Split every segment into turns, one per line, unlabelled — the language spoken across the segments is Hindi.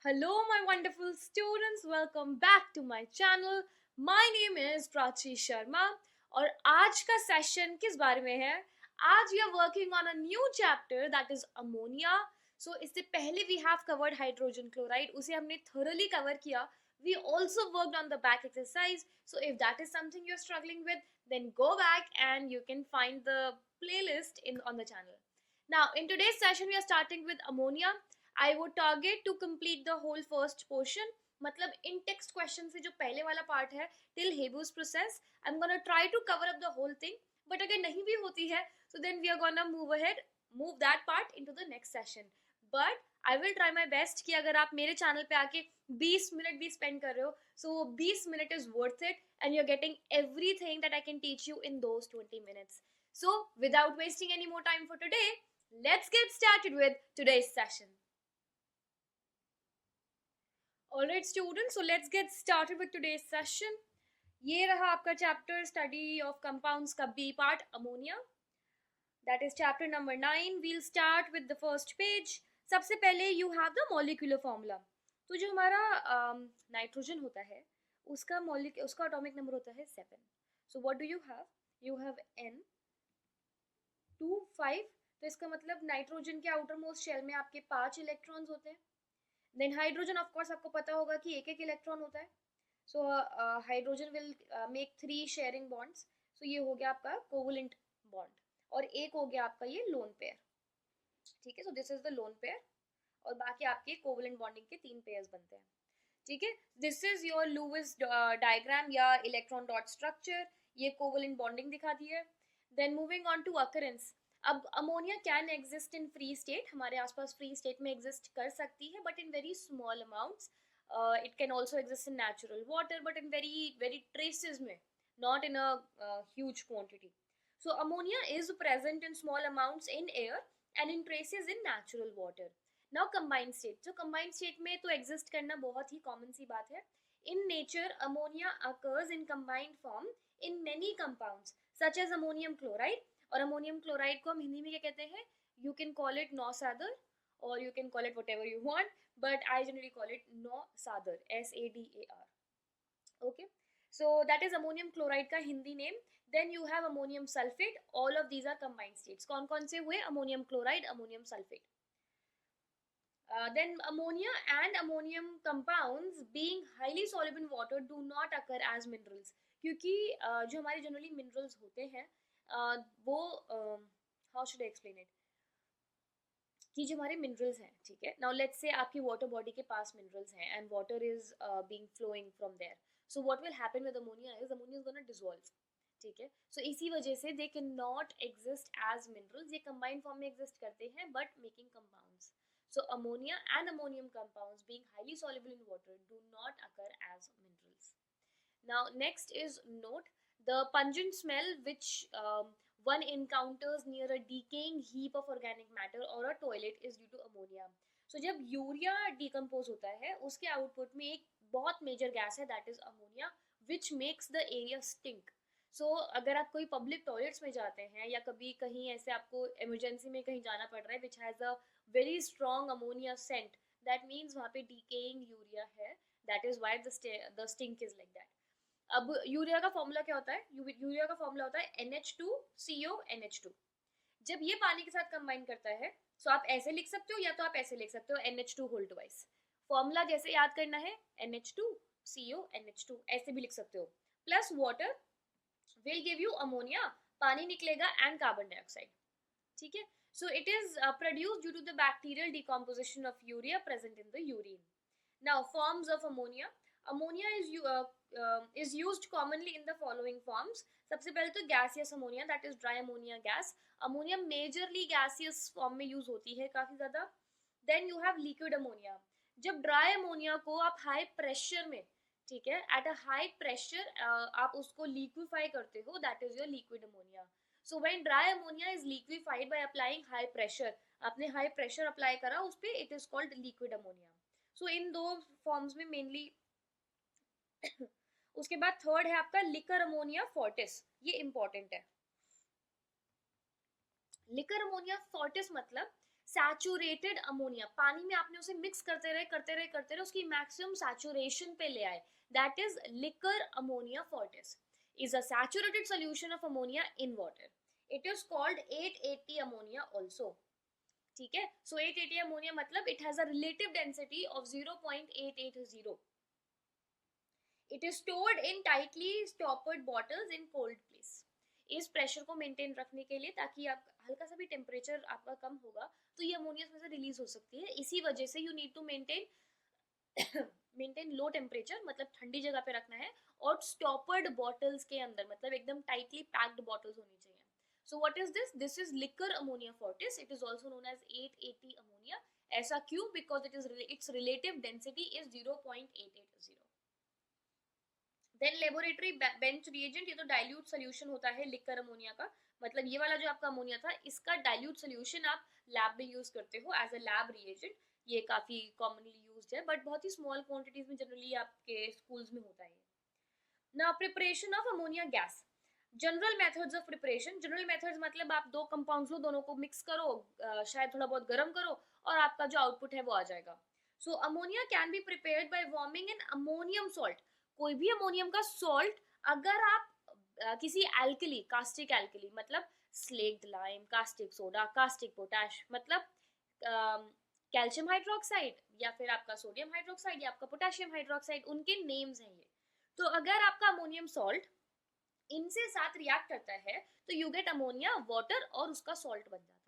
Hello, my wonderful students. Welcome back to my channel. My name is Prachi Sharma. और आज का सेशन किस बारे में है? आज we are working on a new chapter that is ammonia. So इससे पहले we have covered hydrogen chloride. उसे हमने thoroughly cover किया. We also worked on the back exercise. So if that is something you're struggling with, then go back and you can find the playlist on the channel. Now in today's session we are starting with ammonia. I would target to complete the whole first portion. मतलब इन टेक्स्ट क्वेश्चन से जो पहले वाला पार्ट है till Haber's process I am gonna try to cover up the whole thing. But अगर नहीं भी होती है so then we are gonna move that part into the next session. But I will try my best कि अगर आप मेरे चैनल पे आके 20 मिनट भी स्पेंड कर रहे हो so 20 minute is worth it and you're getting everything that I can teach you in those 20 minutes. So without wasting any more time for today, let's get started with today's session. Alright students, so let's get started with today's session. ये रहा आपका चैप्टर स्टडी ऑफ कंपाउंड्स का B part ammonia. That is chapter number 9. We'll start with the first page. सबसे पहले you have the molecular formula. तो जो हमारा नाइट्रोजन होता है उसका उसका एटॉमिक नंबर होता है 7. So what do you have? You have N2 5. तो इसका मतलब नाइट्रोजन के आउटर मोस्ट शेल में आपके 5 इलेक्ट्रॉन्स होते हैं. देन हाइड्रोजन ऑफ कोर्स आपको पता होगा कि एक एक इलेक्ट्रॉन होता है. So hydrogen will make 3 sharing bonds. So ये हो गया आपका कोवलेंट बॉन्ड और एक हो गया आपका ये लोन पेयर. ठीक है, सो this is the lone pair और बाकी आपके कोवलेंट बॉन्डिंग के 3 पेयर्स बनते हैं. ठीक है, this is your Lewis diagram या इलेक्ट्रॉन डॉट स्ट्रक्चर. ये कोवलेंट बॉन्डिंग दिखाती है. Then moving on to occurrence. अब ammonia can exist in free state. हमारे आसपास फ्री स्टेट में एग्जिस्ट कर सकती है but in very small amounts. It can also exist in natural water but in very very traces में, not in a huge quantity. So ammonia is present in small amounts in air and in traces in natural water. Now combined state. तो कंबाइंड स्टेट में तो एग्जिस्ट करना बहुत ही कॉमन सी बात है. In nature ammonia occurs in combined form in many compounds such as ammonium chloride. और अमोनियम क्लोराइड को हम हिंदी में क्या कहते हैं? यू कैन कॉल इट नौसादर और you can call it whatever you want, but I generally call it नौसादर, SADAR. Okay, so that is ammonium chloride का Hindi name. Then you have ammonium sulphate. All of these are combined states. कौन कौन से हुए? Ammonium chloride, ammonium sulphate. Then ammonia and ammonium compounds being highly soluble in water do not occur as minerals. क्योंकि जो हमारे जनरली मिनरल्स होते हैं वो how should I explain it, कि जो हमारे मिनरल्स हैं, ठीक है, नाउ लेट्स से आपकी वाटर बॉडी के पास मिनरल्स हैं and water is being flowing from there. So what will happen with ammonia is ammonia is gonna dissolve. ठीक है, सो इसी वजह से they can not exist as minerals. ये कंबाइंड फॉर्म में एग्जिस्ट करते हैं but making compounds. So ammonia and ammonium compounds being highly soluble in water do not occur as minerals. Now next is note the pungent smell which one encounters near a decaying heap of organic matter or a toilet is due to ammonia. So जब यूरिया डिकम्पोज होता है उसके आउटपुट में एक बहुत मेजर गैस है that is ammonia which makes the area stink. सो अगर आप कोई पब्लिक टॉयलेट्स में जाते हैं या कभी कहीं ऐसे आपको इमरजेंसी में कहीं जाना पड़ रहा है which has a very strong ammonia scent, that means वहाँ पे डिकेइंग यूरिया है. That is why the stink is like that. अब यूरिया का फॉर्मूला क्या होता है? यूरिया का फॉर्मूला होता है NH2CO NH2. जब ये पानी के साथ कंबाइन करता है सो आप ऐसे लिख सकते हो या तो आप ऐसे लिख सकते हो NH2 होल ट्वाइस. फॉर्मूला जैसे याद करना है NH2CO NH2 ऐसे भी लिख सकते हो. Plus water will give you ammonia, पानी निकलेगा and carbon dioxide. ठीक है, so it is produced due to the bacterial decomposition of urea present in the urine. Now forms of ammonia. Ammonia is used commonly in the following forms. सबसे पहले तो gaseous ammonia, that is dry ammonia gas. Ammonia majorly gaseous form में use होती है काफी ज्यादा. Then you have liquid ammonia. जब dry ammonia को आप high pressure में, ठीक है, एट अ हाई प्रेशर आप उसको लिक्विफाई करते हो, that is your liquid ammonia. So when dry ammonia is liquefied by applying high pressure, आपने हाई प्रेशर अप्लाई करा उस पे, it is called liquid ammonia. So in दो फॉर्म्स में मेनली. उसके बाद थर्ड है आपका लिकर अमोनिया फॉर्टिस. ये इंपॉर्टेंट है. लिकर अमोनिया फॉर्टिस मतलब सैचुरेटेड अमोनिया, पानी में आपने उसे मिक्स करते रहे उसकी मैक्सिमम सैचुरेशन पे ले आए, that is liquor ammonia Fortis is a saturated solution of ammonia in water. It is called 880 ammonia also. ठीक है, so 880 ammonia मतलब it has a relative density of 0.880. It is stored in tightly stoppered bottles in cold place. इस प्रेशर को मेंटेन रखने के लिए, ताकि आप हल्का सा भी टेम्परेचर आपका कम होगा तो ये अमोनिया इसमें से रिलीज हो सकती है, इसी वजह से you need to maintain low temperature, मतलब ठंडी जगह पे रखना है, और स्टॉपर्ड बॉटल्स के अंदर, मतलब एकदम टाइटली पैक्ड बॉटल्स होनी चाहिए. So what is this? This is liquor ammonia fortis. It is also known as 880 ammonia. ऐसा क्यों? Because its relative density is 0.880. Then laboratory bench reagent, ये तो डाइल्यूट सोल्यूशन होता है लिकर अमोनिया का, मतलब ये वाला जो आपका अमोनिया था इसका डाइल्यूट सोल्यूशन आप लैब में यूज करते हो एज अ लैब रिएजेंट. ये काफी कॉमनली यूज्ड है, बट बहुत ही स्मॉल क्वांटिटीज में जनरली आपके स्कूल्स में होता है. Now preparation of ammonia gas. General methods of preparation. General methods मतलब आप दो कंपाउंड्स लो, दोनों को मिक्स करो, शायद थोड़ा बहुत गर्म करो, और आपका जो आउटपुट है वो आ जाएगा. So ammonia can be prepared by warming in ammonium salt. कोई भी अमोनियम का सॉल्ट, अगर आप किसी एल्कली, कास्टिक एल्कली मतलब slaked lime, caustic soda, caustic potash, मतलब कैल्शियम हाइड्रोक्साइड या फिर आपका सोडियम हाइड्रोक्साइड या आपका पोटेशियम हाइड्रोक्साइड, उनके नेम्स हैं ये. तो अगर आपका अमोनियम सॉल्ट इनसे साथ रिएक्ट करता है तो यू गेट अमोनिया, वाटर, और उसका सॉल्ट बन जाता है.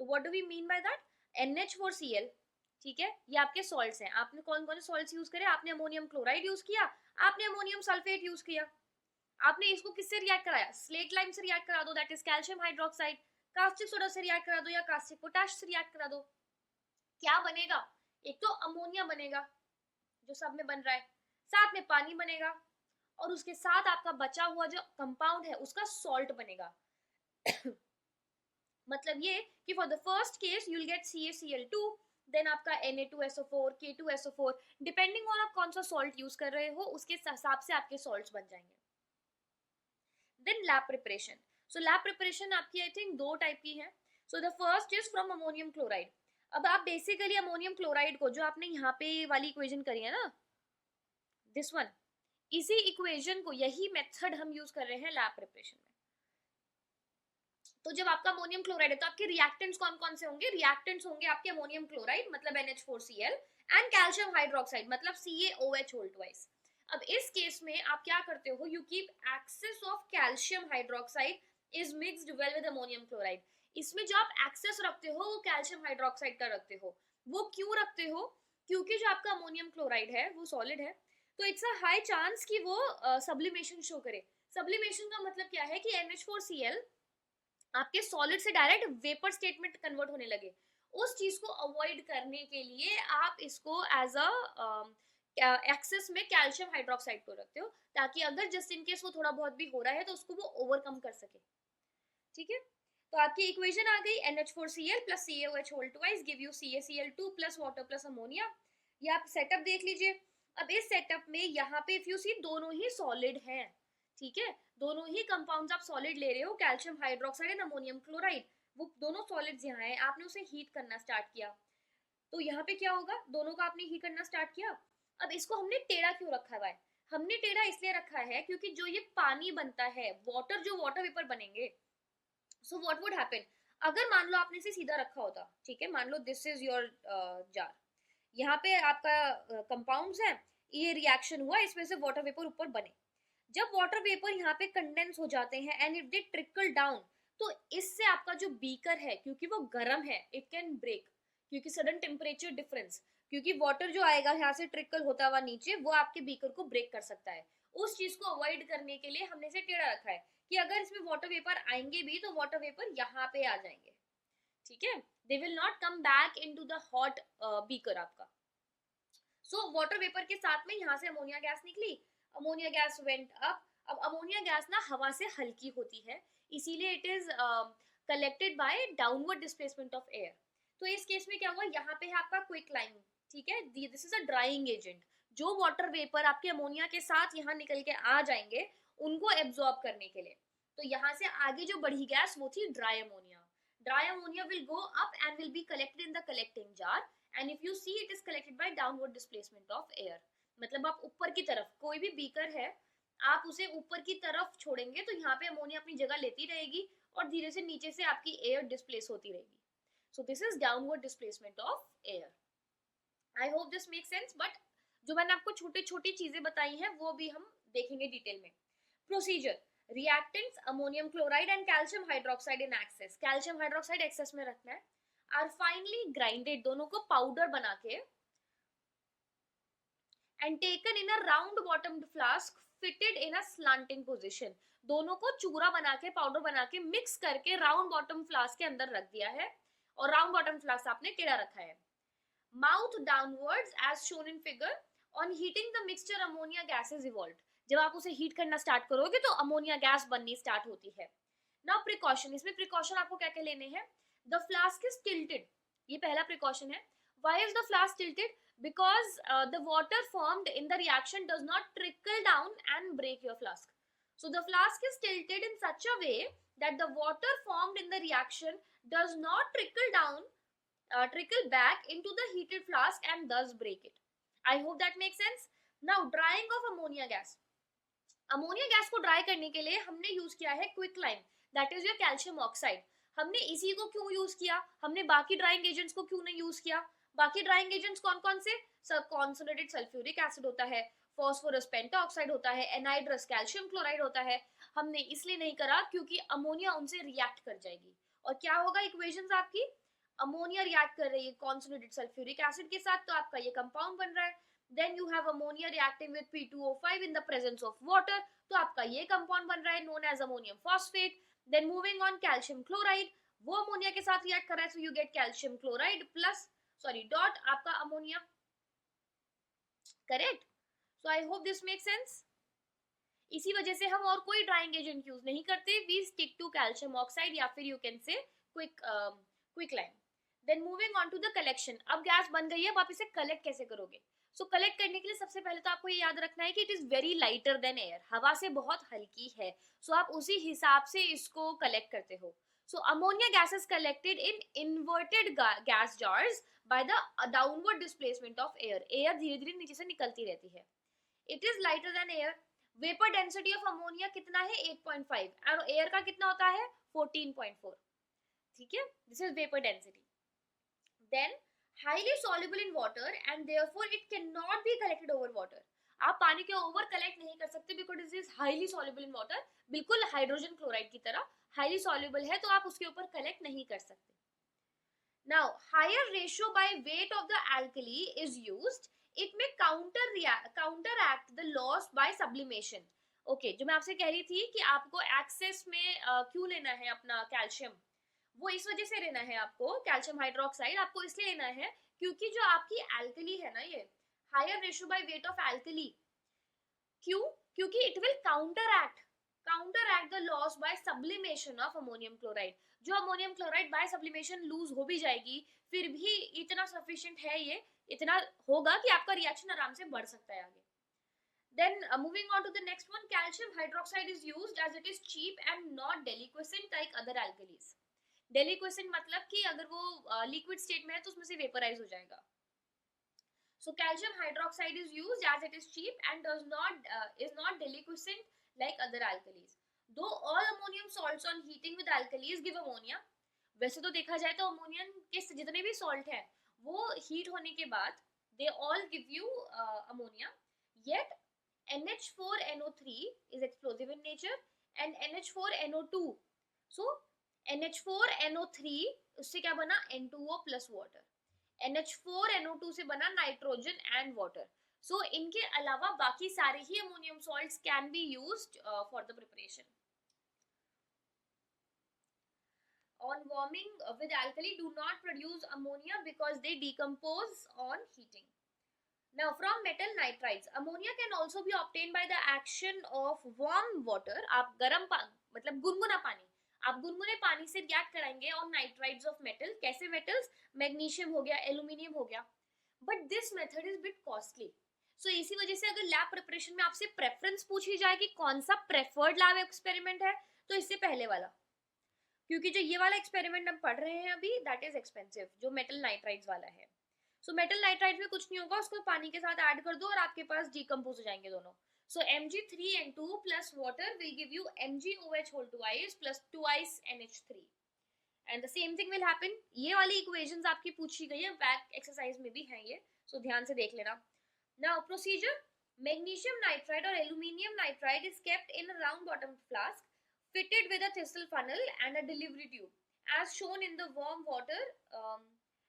तो what do we mean by that? NH4Cl, ठीक है, ये आपके सॉल्ट्स हैं. आपने कौन कौन से सॉल्ट्स यूज करे? आपने अमोनियम क्लोराइड यूज किया, आपने अमोनियम सल्फेट यूज किया, आपने इसको किससे रिएक्ट कराया? स्लेट लाइम से रिएक्ट करा दो, that is calcium hydroxide. Caustic soda से रिएक्ट करा दो या कास्टिक पोटैश से रिएक्ट करा दो. क्या बनेगा? एक तो अमोनिया बनेगा जो सब में बन रहा है, साथ में पानी बनेगा, और उसके साथ आपका बचा हुआ जो कंपाउंड है उसका सॉल्ट बनेगा. मतलब ये कि for the first case you will get CaCl2, then आपका Na2SO4, K2SO4, डिपेंडिंग ऑन आप कौन सा सॉल्ट यूज कर रहे हो उसके हिसाब से आपके सॉल्ट्स बन जाएंगे. Then lab preparation. So lab preparation आपकी आई थिंक दो टाइप की है. So the first is from ammonium chloride. अब आप बेसिकली अमोनियम क्लोराइड को, जो आपने यहाँ पे वाली इक्वेशन करी है ना, दिस वन, इसी इक्वेशन को, यही मेथड हम यूज कर रहे हैं लैब प्रिपरेशन में. तो जब आपका अमोनियम क्लोराइड है तो आपके रिएक्टेंट्स कौन कौन से होंगे? रिएक्टेंट्स होंगे आपके अमोनियम क्लोराइड मतलब NH4Cl एंड कैल्शियम हाइड्रोक्साइड मतलब CaOH होल ट्वाइस. अब इस केस में आप क्या करते हो? You keep excess of calcium hydroxide is mixed well with ammonium chloride. इसमें जो आप एक्सेस रखते हो वो कैल्शियम हाइड्रोक्साइड का रखते हो. वो क्यों रखते हो? क्योंकि जो आपका अमोनियम क्लोराइड है वो सॉलिड है, तो इट्स अ हाई चांस कि वो सब्लिमेशन शो करे. सब्लिमेशन का मतलब क्या है? कि NH4Cl आपके सॉलिड से डायरेक्ट वेपर स्टेट में कन्वर्ट होने लगे. उस चीज को अवॉइड करने के लिए आप इसको एज अ एक्सेस में कैल्शियम हाइड्रोक्साइड को रखते हो, ताकि अगर जस्ट इन केस वो थोड़ा बहुत भी हो रहा है तो उसको वो ओवरकम कर सके. ठीक है, तो आपकी इक्वेशन आ गई NH4Cl plus CaOH whole twice give you CaCl2 plus water plus ammonia. ये आप सेटअप देख लीजिए. अब इस सेटअप में यहाँ पे इफ यू सी दोनों ही सॉलिड हैं, ठीक है, दोनों ही कंपाउंड्स आप सॉलिड ले रहे हो, calcium hydroxide and ammonium chloride, वो दोनों सॉलिड्स यहाँ है. आपने उसे हीट करना स्टार्ट किया, तो यहाँ पे क्या होगा? दोनों का आपने हीट करना स्टार्ट किया. अब इसको हमने टेढ़ा क्यों रखा हुआ है? हमने टेढ़ा इसलिए रखा है क्योंकि जो ये पानी बनता है, वाटर, जो वाटर वेपर बनेंगे, सो व्हाट वुड हैपन, अगर मान लो आपने इसे सीधा रखा होता, ठीक है, मान लो दिस इज योर जार, यहाँ पे आपका कंपाउंड्स है, ये रिएक्शन हुआ, इसमें से वाटर वेपर ऊपर बने. जब वाटर वेपर यहाँ पे कंडेंस हो जाते हैं and if they trickle down, तो इससे आपका जो बीकर है, क्योंकि वो गर्म है, इट कैन ब्रेक, क्योंकि सडन टेम्परेचर डिफरेंस, क्योंकि वाटर जो आएगा यहाँ से ट्रिकल होता हुआ नीचे, वो आपके बीकर को ब्रेक कर सकता है. उस चीज को अवॉइड करने के लिए हमने इसे टेढ़ा रखा है कि अगर इसमें वाटर वेपर आएंगे भी तो वाटर वेपर यहाँ पे आ जाएंगे. ठीक है, they will not come back into the hot beaker आपका. सो वाटर वेपर के साथ में यहाँ से अमोनिया गैस निकली, अमोनिया गैस वेंट अप. अब अमोनिया गैस ना हवा से हल्की होती है, इसीलिए it is collected by downward displacement of air. तो इस केस में क्या हुआ? यहाँ पे है आपका क्विक लाइम, ठीक है, this is a drying agent. जो वाटर वेपर आपके अमोनिया के साथ यहाँ निकल के आ जाएंगे उनको एब्जॉर्ब करने के लिए. तो यहाँ से आगे जो बढ़ी गैस वो थी dry ammonia. Dry ammonia will go up and will be collected in the collecting jar, and if you see it is collected by downward displacement of air. मतलब आप ऊपर की तरफ, कोई भी बीकर है आप उसे ऊपर की तरफ छोड़ेंगे तो यहाँ पे अमोनिया अपनी जगह लेती रहेगी और धीरे से नीचे से आपकी एयर डिस्प्लेस होती रहेगी. सो this is downward displacement of air. I hope this make sense. But जो मैंने आपको छोटी छोटी चीजें बताई हैं वो भी हम देखेंगे डिटेल में. Procedure. Reactants ammonium chloride and calcium hydroxide in excess. Calcium hydroxide excess में रखना है. आर फाइनली ग्राइंडेड, दोनों को पाउडर बना के, and taken in a round बॉटम्ड flask fitted in a slanting position. दोनों को चूरा बना के, पाउडर बना के, मिक्स करके राउंड बॉटम फ्लास्क के अंदर रख दिया है और राउंड बॉटम फ्लास्क आपने टेढ़ा रखा है. Mouth downwards as shown in figure. On heating the mixture ammonia gas is evolve. जब आप उसे हीट करना स्टार्ट करोगे तो अमोनिया गैस बननी स्टार्ट होती है. Now precaution. इसमें प्रिकॉशन आपको क्या क्या लेने हैं. The flask is tilted. ये पहला प्रिकॉशन है. Why is the flask tilted? Because the water formed in the reaction does not trickle down and break your flask. So the flask is tilted in such a way that the water formed in the reaction does not trickle back into the heated flask and thus break it. I hope that makes sense. Now drying of ammonia gas. Ammonia gas को ड्राई करने के लिए हमने यूज किया है quick lime, that is your calcium oxide. हमने इसी को क्यों यूज किया, हमने बाकी ड्राइंग एजेंट्स को क्यों नहीं यूज किया? बाकी ड्राइंग एजेंट्स कौन कौन से? सब कॉन्सोनेटेड सल्फ्यूरिक एसिड होता है, फॉस्फोरस पेंटाऑक्साइड होता है, एनाइड्रस कैल्शियम क्लोराइड होता है. हमने इसलिए नहीं करा क्योंकि अमोनिया उनसे रिएक्ट कर जाएगी और क्या होगा इक्वेशंस आपकी, अमोनिया रिएक्ट कर रही है कॉन्सोनेटेड सल्फ्यूरिक एसिड के साथ तो आपका ये कंपाउंड बन रहा है. then you have ammonia reacting with P2O5 in the presence of water, तो आपका ये कंपाउंड बन रहा है known as ammonium phosphate. then moving on calcium chloride, वो अमोनिया के साथ रिएक्ट कर रहा है, so you get calcium chloride plus dot आपका ammonia. Correct. so I hope this makes sense. इसी वजह से हम और कोई ड्राइंग एजेंट यूज नहीं करते, we stick to calcium oxide या फिर you can say quick lime. Then moving on to the collection. अब गैस बन गई है, अब आप इसे कलेक्ट कैसे करोगे? सो कलेक्ट करने के लिए सबसे पहले तो आपको ये याद रखना है कि it is very lighter than air, हवा से बहुत हल्की है. सो आप उसी हिसाब से इसको कलेक्ट करते हो. So ammonia gas is collected in inverted gas jars by the downward displacement of air. Air धीरे धीरे नीचे से निकलती रहती है. It is lighter than air. Vapour density of ammonia कितना है? 8.5 और एयर का कितना होता है? 14.4. ठीक है, this is vapour density. Then highly soluble in water and therefore it cannot be collected over water. आप पानी के ओवर कलेक्ट नहीं कर सकते because it is highly soluble in water. बिल्कुल हाइड्रोजन क्लोराइड की तरह highly soluble है तो आप उसके ऊपर कलेक्ट नहीं कर सकते. Now higher ratio by weight of the alkali is used. It may counteract the loss by sublimation. Okay, जो मैं आपसे कह रही थी कि आपको एक्सेस में क्यों लेना है अपना कैल्शियम, वो इस वजह से लेना है आपको. कैल्शियम हाइड्रोक्साइड आपको इसलिए लेना है क्योंकि जो आपकी एल्कली है ना, ये higher ratio by weight of alkali. क्यों? क्योंकि it will counteract the loss by sublimation of ammonium chloride. जो ammonium chloride by sublimation loose हो भी जाएगी, फिर भी इतना सफिशिएंट है, ये इतना होगा कि आपका रिएक्शन आराम से बढ़ सकता है आगे. Then moving on to the next one, calcium hydroxide is used as it is cheap and not deliquescent like other alkalis. Deliquescent मतलब कि अगर वो लिक्विड स्टेट में है तो उसमें से वेपराइज हो जाएगा. So calcium hydroxide is used as it is cheap and is not deliquescent like other alkalis. Though all ammonium salts on heating with alkalis give ammonia. वैसे तो देखा जाए तो अमोनियम के जितने भी सॉल्ट है वो हीट होने के बाद they all give you ammonia. Yet NH4NO3 is explosive in nature and NH4NO2. So NH4NO3 उससे क्या बना? N2O plus water. NH4NO2 से बना नाइट्रोजन एंड वाटर. सो इनके अलावा बाकी सारे ही ammonium salts can be used for the preparation. On warming with alkali do not produce ammonia because they decompose on heating. Now from metal nitrides, ammonia can also be obtained by the action of warm water. आप गर्म मतलब गुनगुना पानी, आप गुनगुने पानी से रिएक्ट कराएंगे ऑन नाइट्राइड्स ऑफ मेटल. कैसे मेटल्स? मैग्नीशियम हो गया, एल्यूमिनियम हो गया. But this method is bit costly. So इसी वजह से अगर लैब प्रिपरेशन में आपसे प्रेफरेंस पूछी जाए कि कौन सा प्रेफर्ड लैब एक्सपेरिमेंट है, तो इससे पहले वाला. क्योंकि जो ये वाला एक्सपेरिमेंट हम पढ़ रहे हैं अभी दैट इज एक्सपेंसिव, जो मेटल नाइट्राइड्स वाला है। सो मेटल नाइट्राइड में कुछ नहीं होगा, उसको पानी के साथ ऐड कर दो और आपके पास डिकम्पोज हो जाएंगे दोनों। So Mg3N2 plus water will give you MgOH whole twice plus twice NH3 and the same thing will happen. ये वाली इक्वेशंस आपकी पूछी गई है, बैक एक्सरसाइज में भी है ये, सो ध्यान से देख लेना। नाउ प्रोसीजर, मैग्नीशियम नाइट्राइड और aluminium nitride is kept in a round bottom flask fitted with a thistle funnel and a delivery tube as shown in the warm water.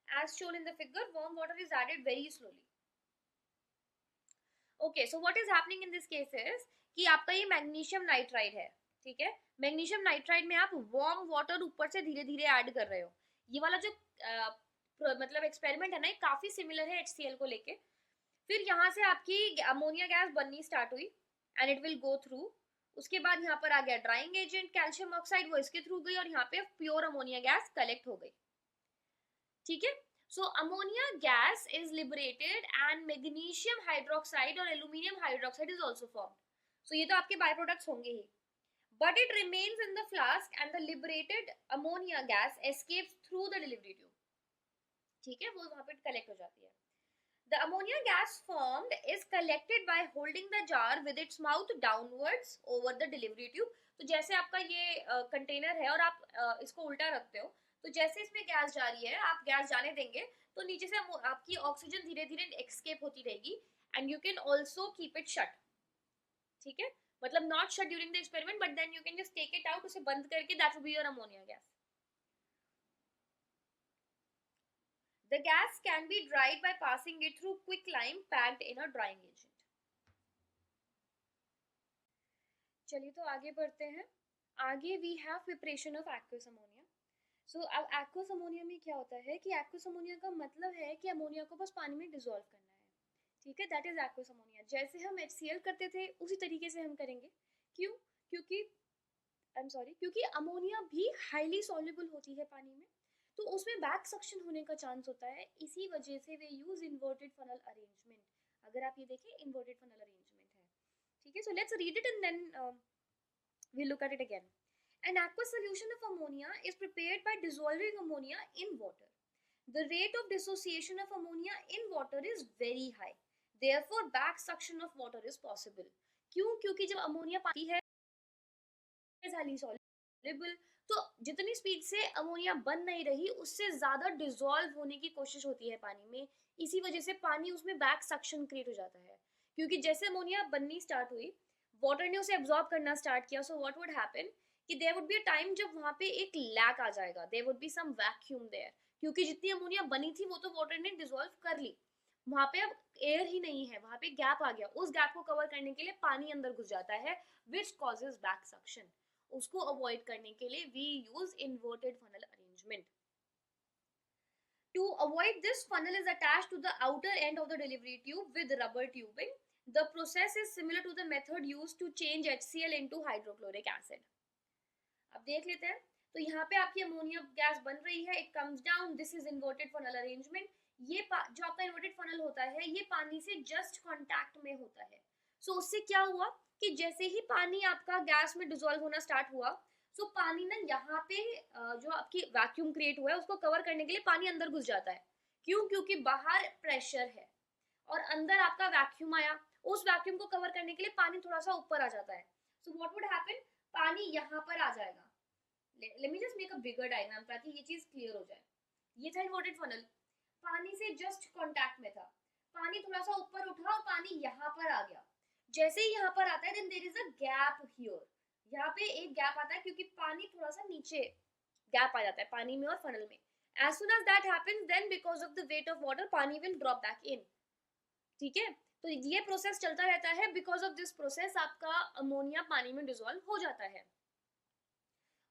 As shown in the figure, warm water is added very slowly. Okay, so what is happening in this case is कि आपका ये मैग्नीशियम नाइट्राइड है, ठीक है। मैग्नीशियम नाइट्राइड में आप वार्म वाटर ऊपर से धीरे धीरे ऐड कर रहे हो। ये वाला जो मतलब एक्सपेरिमेंट है ना, ये काफी सिमिलर है HCl को लेके। फिर यहाँ से आपकी अमोनिया गैस बननी स्टार्ट हुई and it will go through. उसके बाद यहाँ पर आ गया ड्राइंग एजेंट कैल्शियम ऑक्साइड, वो इसके थ्रू गई और यहाँ पे प्योर अमोनिया गैस कलेक्ट हो गई, ठीक है। So ammonia gas is liberated and magnesium hydroxide और aluminium hydroxide is also formed. So ये तो आपके बाय प्रोडक्ट्स होंगे ही, but it remains in the flask and the liberated ammonia gas escapes through the delivery tube, ठीक है, वो वहां पे कलेक्ट हो जाती है। The ammonia gas formed is collected by holding the jar with its mouth downwards over the delivery tube. तो जैसे आपका ये कंटेनर है और आप इसको उल्टा रखते हो, तो जैसे इसमें गैस जा रही है, आप गैस जाने देंगे तो नीचे से आपकी ऑक्सीजन धीरे धीरे एक्सकेप होती रहेगी and you can also keep it shut, ठीक है। मतलब not shut during the experiment but then you can just take it out, उसे बंद करके that will be your ammonia gas. The gas can be dried by passing it through quicklime packed in a drying agent. चलिए तो आगे बढ़ते हैं। आगे we have preparation of aqueous ammonia. So अब एक्वस अमोनिया में क्या होता है कि एक्वस अमोनिया का मतलब है कि अमोनिया को बस पानी में डिसॉल्व करना है, ठीक है, दैट इज एक्वस अमोनिया। जैसे हम HCl करते थे उसी तरीके से हम करेंगे। क्यों? क्योंकि अमोनिया भी हाईली सॉल्युबल होती है पानी में, तो उसमें बैक सक्शन होने का चांस होता है। इसी वजह से वे यूज इन्वर्टेड फनल अरेंजमेंट। अगर आप ये देखें, इन्वर्टेड फनल अरेंजमेंट है, ठीक है। So let's read it and then we look at it again. An aqueous solution of ammonia is prepared by dissolving ammonia in water. The rate of dissociation of ammonia in water is very high. Therefore, back suction of water is possible. क्यों? क्योंकि जब अमोनिया पानी है हाईली सॉल्युबल, तो जितनी स्पीड से अमोनिया बन नहीं रही उससे ज्यादा डिसॉल्व होने की कोशिश होती है पानी में। इसी वजह से पानी उसमें बैक सक्शन क्रिएट हो जाता है, क्योंकि जैसे अमोनिया बननी स्टार्ट हुई, वाटर ने उसे एब्जॉर्ब करना स्टार्ट किया। सो व्हाट वुड हैपन कि there would be a time जब वहां पे एक लैक आ जाएगा, there would be some vacuum there, क्योंकि जितनी अमोनिया बनी थी वो तो वाटर ने डिसॉल्व कर ली, वहां पे अब एयर ही नहीं है, वहां पे गैप आ गया। उस गैप को कवर करने के लिए पानी अंदर घुस जाता है विच कॉजेज बैक सक्शन। उसको अवॉइड करने के लिए we use inverted funnel arrangement. To avoid this, funnel is attached to the outer end of the delivery tube with rubber tubing. The process is similar to the method used to change HCl into hydrochloric acid. अब देख लेते हैं। तो यहाँ पे आपकी अमोनिया गैस बन रही है, it comes down, this is inverted funnel arrangement. ये जो आपका इन्वर्टेड फनल होता है ये पानी से जस्ट कांटेक्ट में होता है। सो उससे क्या हुआ कि जैसे ही पानी आपका गैस में डिसॉल्व होना स्टार्ट हुआ, सो पानी ना यहाँ पे जो आपकी वैक्यूम क्रिएट हुआ है उसको कवर करने के लिए पानी अंदर घुस जाता है। क्यों? क्योंकि बाहर प्रेशर है और अंदर आपका वैक्यूम आया, उस वैक्यूम को कवर करने के लिए पानी थोड़ा सा ऊपर आ जाता है। सो व्हाट वुड हैपन, पानी यहाँ पर आ जाएगा। Let me just make a bigger diagram ताकि ये चीज क्लियर हो जाए। ये था इन्वर्टेड फनल, पानी से जस्ट कांटेक्ट में था, पानी थोड़ा सा ऊपर उठा और पानी यहाँ पर आ गया। जैसे ही यहाँ पर आता है then there is a gap here, यहाँ पे एक गैप आता है क्योंकि पानी थोड़ा सा नीचे गैप आ जाता है पानी में और फनल में। as soon as that happens then because of the weight of water पानी will drop back in, ठीक है। तो ये प्रोसेस चलता रहता है। बिकॉज ऑफ दिस प्रोसेस आपका अमोनिया पानी में डिसॉल्व हो जाता है।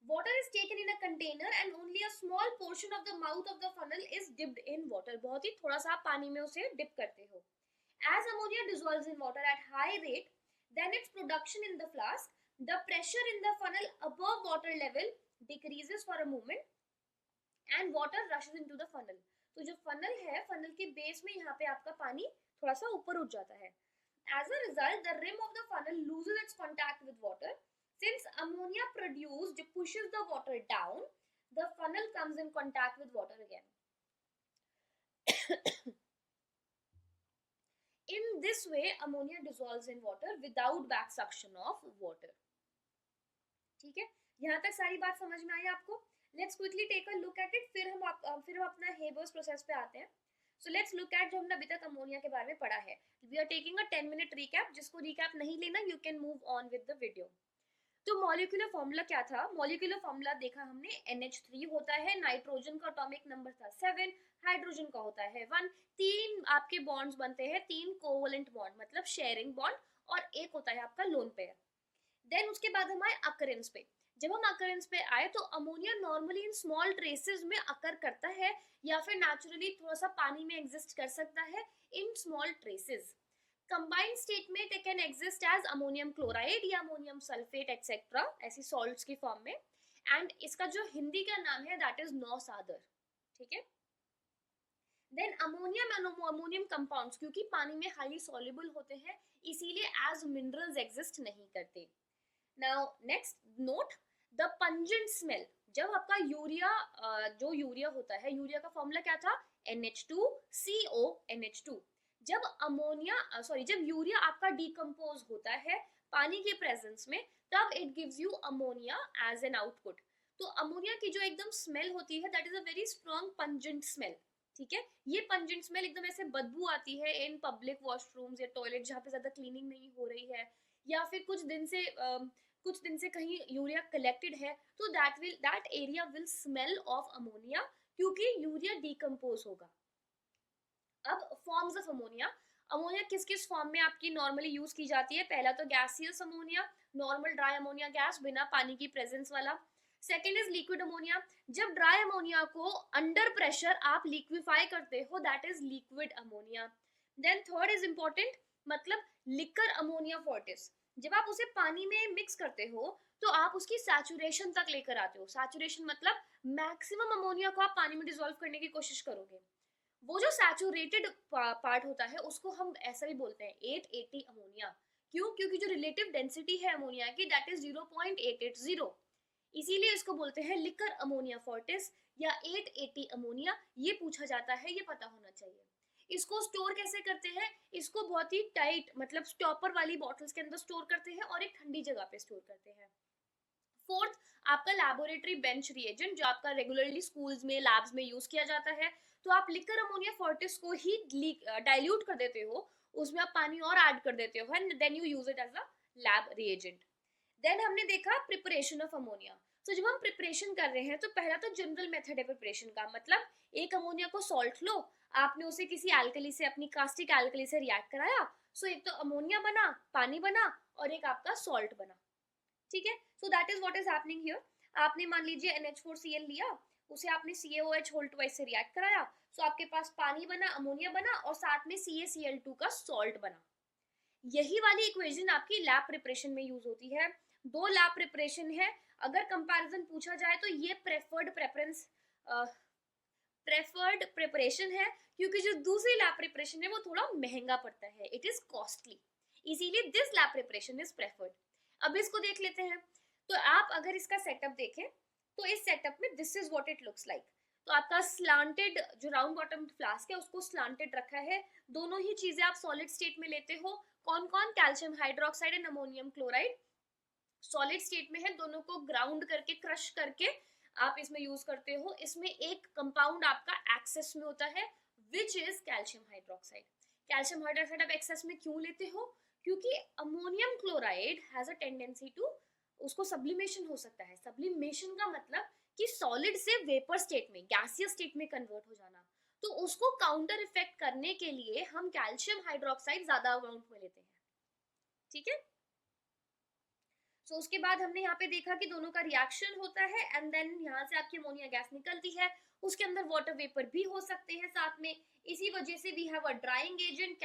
Water is taken in a container and only a small portion of the mouth of the funnel is dipped in water. बहुत ही थोड़ा सा आप पानी में उसे डिप करते हो। As ammonia dissolves in water at high rate, then its production in the flask, the pressure in the funnel above water level decreases for a moment and water rushes into the funnel. तो जो funnel है, funnel के base में यहाँ पे आपका पानी थोड़ा सा ऊपर उठ जाता है। As a result, the rim of the funnel loses its contact with water. Since ammonia produced pushes the water down, the funnel comes in contact with water again. In this way ammonia dissolves in water without back suction of water. ठीक है, यहाँ तक सारी बात समझ में आई आपको? Let's quickly take a look at it, फिर हम अपना हेबर्स प्रोसेस पे आते हैं. सो लेट्स लुक एट जो हमने अभी तक अमोनिया के बारे में पढ़ा है. We are taking a 10 minute recap. जिसको रिकैप नहीं लेना you can move on with the video. तो मॉलिक्यूलर फॉर्मूला क्या था? मॉलिक्यूलर फॉर्मूला देखा हमने, NH3 होता है, नाइट्रोजन का एटॉमिक नंबर था 7, हाइड्रोजन का होता है 1, 3 आपके बॉन्ड्स बनते हैं, 3 कोवलेंट बॉन्ड मतलब शेयरिंग बॉन्ड, और एक होता है आपका लोन पेयर. देन उसके बाद हम आए अकरेंस पे. जब हम अकरेंस पे आए तो ammonia normally in small traces में अकर करता है या फिर नेचुरली थोड़ा सा पानी में एग्जिस्ट कर सकता है in small traces. Combined state में it can exist as ammonium chloride या अमोनियम सल्फेट एक्सेट्रा, ऐसी सॉल्ट्स की फॉर्म में. एंड इसका जो हिंदी का नाम है दैट इज नौसादर. ठीक है. देन अमोनियम कंपाउंड्स क्योंकि पानी में हाईली सॉल्युबल होते हैं इसीलिए एज मिनरल्स एग्जिस्ट नहीं करते. Now next note the pungent smell. जब आपका यूरिया जो यूरिया होता है, यूरिया का फॉर्मूला क्या था? NH2CO NH2. जब जब यूरिया आपका डिकम्पोज होता है पानी के प्रेजेंस में तब it gives you ammonia as an output. तो अमोनिया की जो एकदम स्मेल होती है that is a very strong pungent smell. ठीक है, ये पंजेंट स्मेल एकदम ऐसे बदबू आती है इन पब्लिक वॉशरूम्स या टॉयलेट जहाँ पे ज्यादा क्लीनिंग नहीं हो रही है या फिर कुछ दिन से कहीं यूरिया कलेक्टेड है तो that area will smell of ammonia क्योंकि यूरिया डिकम्पोज होगा. अब फॉर्म्स ऑफ अमोनिया. अमोनिया किस किस फॉर्म में आपकी नॉर्मली यूज की जाती है? पहला तो gaseous ammonia, normal dry ammonia gas बिना पानी की प्रेजेंस वाला. Second is liquid ammonia. जब ड्राई अमोनिया को अंडर प्रेशर आप लिक्विफाई करते हो that is liquid ammonia. Then third is important, मतलब लिकर अमोनिया फॉर्टिस. जब आप उसे पानी में मिक्स करते हो तो आप उसकी सैचुरेशन तक लेकर आते हो. सैचुरेशन मतलब मैक्सिमम अमोनिया को आप पानी में डिसॉल्व करने की कोशिश करोगे. वो जो सैचुरेटेड पार्ट होता है उसको हम ऐसा भी बोलते हैं 880 अमोनिया. क्यों? क्योंकि जो रिलेटिव डेंसिटी है अमोनिया की दैट इज 0.880, इसीलिए इसको बोलते हैं लिकर अमोनिया फॉर्टिस या 880 अमोनिया. ये पूछा जाता है, ये पता होना चाहिए. इसको स्टोर कैसे करते हैं? इसको बहुत ही टाइट मतलब स्टॉपर वाली बॉटल्स के अंदर स्टोर करते हैं और एक ठंडी जगह पे स्टोर करते हैं. फोर्थ, आपका लैबोरेटरी बेंच रिएजेंट जो आपका रेगुलरली स्कूल्स में लैब्स में यूज किया जाता है. तो आप लिकर अमोनिया फॉर्टिस को ही डाइल्यूट कर देते हो, उसमें आप पानी और ऐड कर देते हो and then you use it as a lab reagent. Then हमने देखा प्रिपरेशन ऑफ अमोनिया. तो जब हम प्रिपरेशन कर रहे हैं तो पहला तो जनरल मेथड है प्रिपरेशन का, मतलब एक अमोनिया को सॉल्ट लो, आपने उसे किसी एल्कली से अपनी कास्टिक एल्कली से रिएक्ट कराया, सो एक तो अमोनिया बना, पानी बना और एक आपका सॉल्ट बना. ठीक है, सो that is what is happening here. आपने मान लीजिए NH4Cl लिया, उसे आपने CaOH होल ट्वाइस से रिएक्ट कराया, सो आपके पास पानी बना, अमोनिया बना और साथ में CaCl2 का सॉल्ट बना. यही वाली इक्वेशन आपकी लैब प्रिपरेशन में यूज होती है. दो लैब प्रिपरेशन है. अगर कंपैरिजन पूछा जाए तो ये प्रेफर्ड प्रिपरेशन है क्योंकि जो दूसरी लैब प्रिपरेशन है वो थोड़ा महंगा पड़ता है, इट इज कॉस्टली, इसीलिए this lab preparation is preferred. अब इसको देख लेते हैं. तो आप अगर इसका सेटअप देखें तो इस सेटअप में this is what it looks like. तो आपका स्लांटेड जो राउंड बॉटम फ्लास्क है उसको स्लांटेड रखा है. दोनों ही चीजें आप सॉलिड स्टेट में लेते हो. कौन कौन? Calcium hydroxide and ammonium chloride solid state में है. दोनों को ग्राउंड करके क्रश करके आप इसमें यूज करते हो. इसमें एक कंपाउंड आपका एक्सेस में होता है which is calcium hydroxide. Calcium hydroxide आप एक्सेस में क्यों लेते हो? क्योंकि ammonium chloride has a tendency to, उसको सब्लिमेशन हो सकता है. सब्लिमेशन का मतलब कि सॉलिड से वेपर स्टेट में, गैसियस स्टेट में कन्वर्ट हो जाना. तो उसको काउंटर इफेक्ट करने के लिए हम कैल्शियम हाइड्रोक्साइड ज्यादा अमाउंट में लेते हैं. ठीक है, सो उसके बाद हमने यहाँ पे देखा कि दोनों का रिएक्शन होता है एंड देन यहाँ से आपकी अमोनिया गैस निकलती है. उसके अंदर वाटर वेपर भी हो सकते हैं साथ में. इसी वजह से we have a drying agent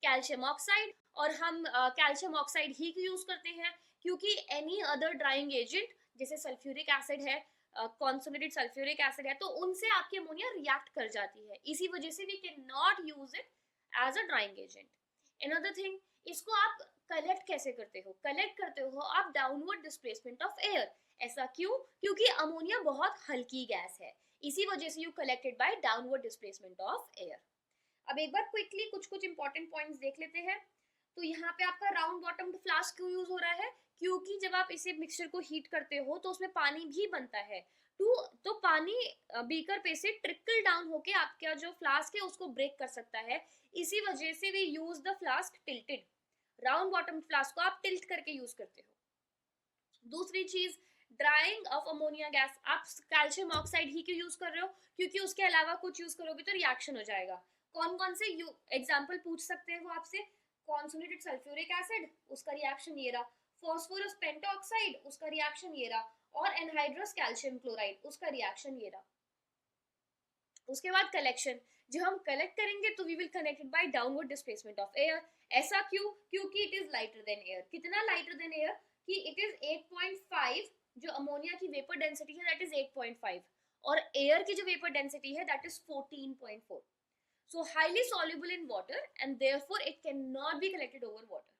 calcium oxide, और हम कैल्शियम ऑक्साइड ही यूज करते हैं क्योंकि एनी अदर ड्राइंग एजेंट जैसे सल्फ्यूरिक एसिड है, कॉन्सोनेटेड सल्फ्यूरिक एसिड है, तो उनसे आपकी अमोनिया रिएक्ट कर जाती है. इसी वजह से we can not use it as a drying agent. Another thing, इसको आप कलेक्ट कैसे करते हो? कलेक्ट करते हो आप डाउनवर्ड डिस्प्लेसमेंट ऑफ एयर। ऐसा क्यों? क्योंकि अमोनिया बहुत हल्की गैस है, इसी वजह से you collected by downward displacement of air. अब एक बार क्विकली कुछ कुछ इंपॉर्टेंट पॉइंट्स देख लेते हैं। तो यहाँ पे आपका राउंड बॉटम्ड फ्लास्क क्यों यूज हो रहा है? क्योंकि जब आप इसे मिक्सचर को हीट करते हो तो उसमें पानी भी बनता है। तो पानी बीकर पे से ट्रिकल डाउन होके आपका जो फ्लास्क है उसको ब्रेक कर सकता है, इसी वजह से we use the flask tilted. Round bottom flask को आप टिल्ट करके यूज करते हो। दूसरी चीज, ड्राइंग ऑफ अमोनिया गैस, आप कैल्शियम ऑक्साइड ही क्यों यूज कर रहे हो? क्योंकि उसके अलावा कुछ यूज करोगे तो रिएक्शन हो जाएगा। कौन कौन से एग्जाम्पल पूछ सकते हैं वो आपसे? कॉन्सोनेटेड सल्फ्यूरिक एसिड, उसका रिएक्शन ये रहा। फॉस्फोरस पेंटोक्साइड, उसका रिएक्शन ये रहा। और एनहाइड्रस कैल्शियम क्लोराइड, उसका रिएक्शन ये रहा। उसके बाद कलेक्शन, जब हम कलेक्ट करेंगे तो we will connected by downward displacement of air. ऐसा क्यों? क्योंकि it is lighter than air. कितना लाइटर देन एयर? कि इट इज 8.5, जो अमोनिया की वेपर डेंसिटी है दैट इज 8.5, और एयर की जो वेपर डेंसिटी है that is 14.4। So highly soluble in water and therefore it cannot be collected over water.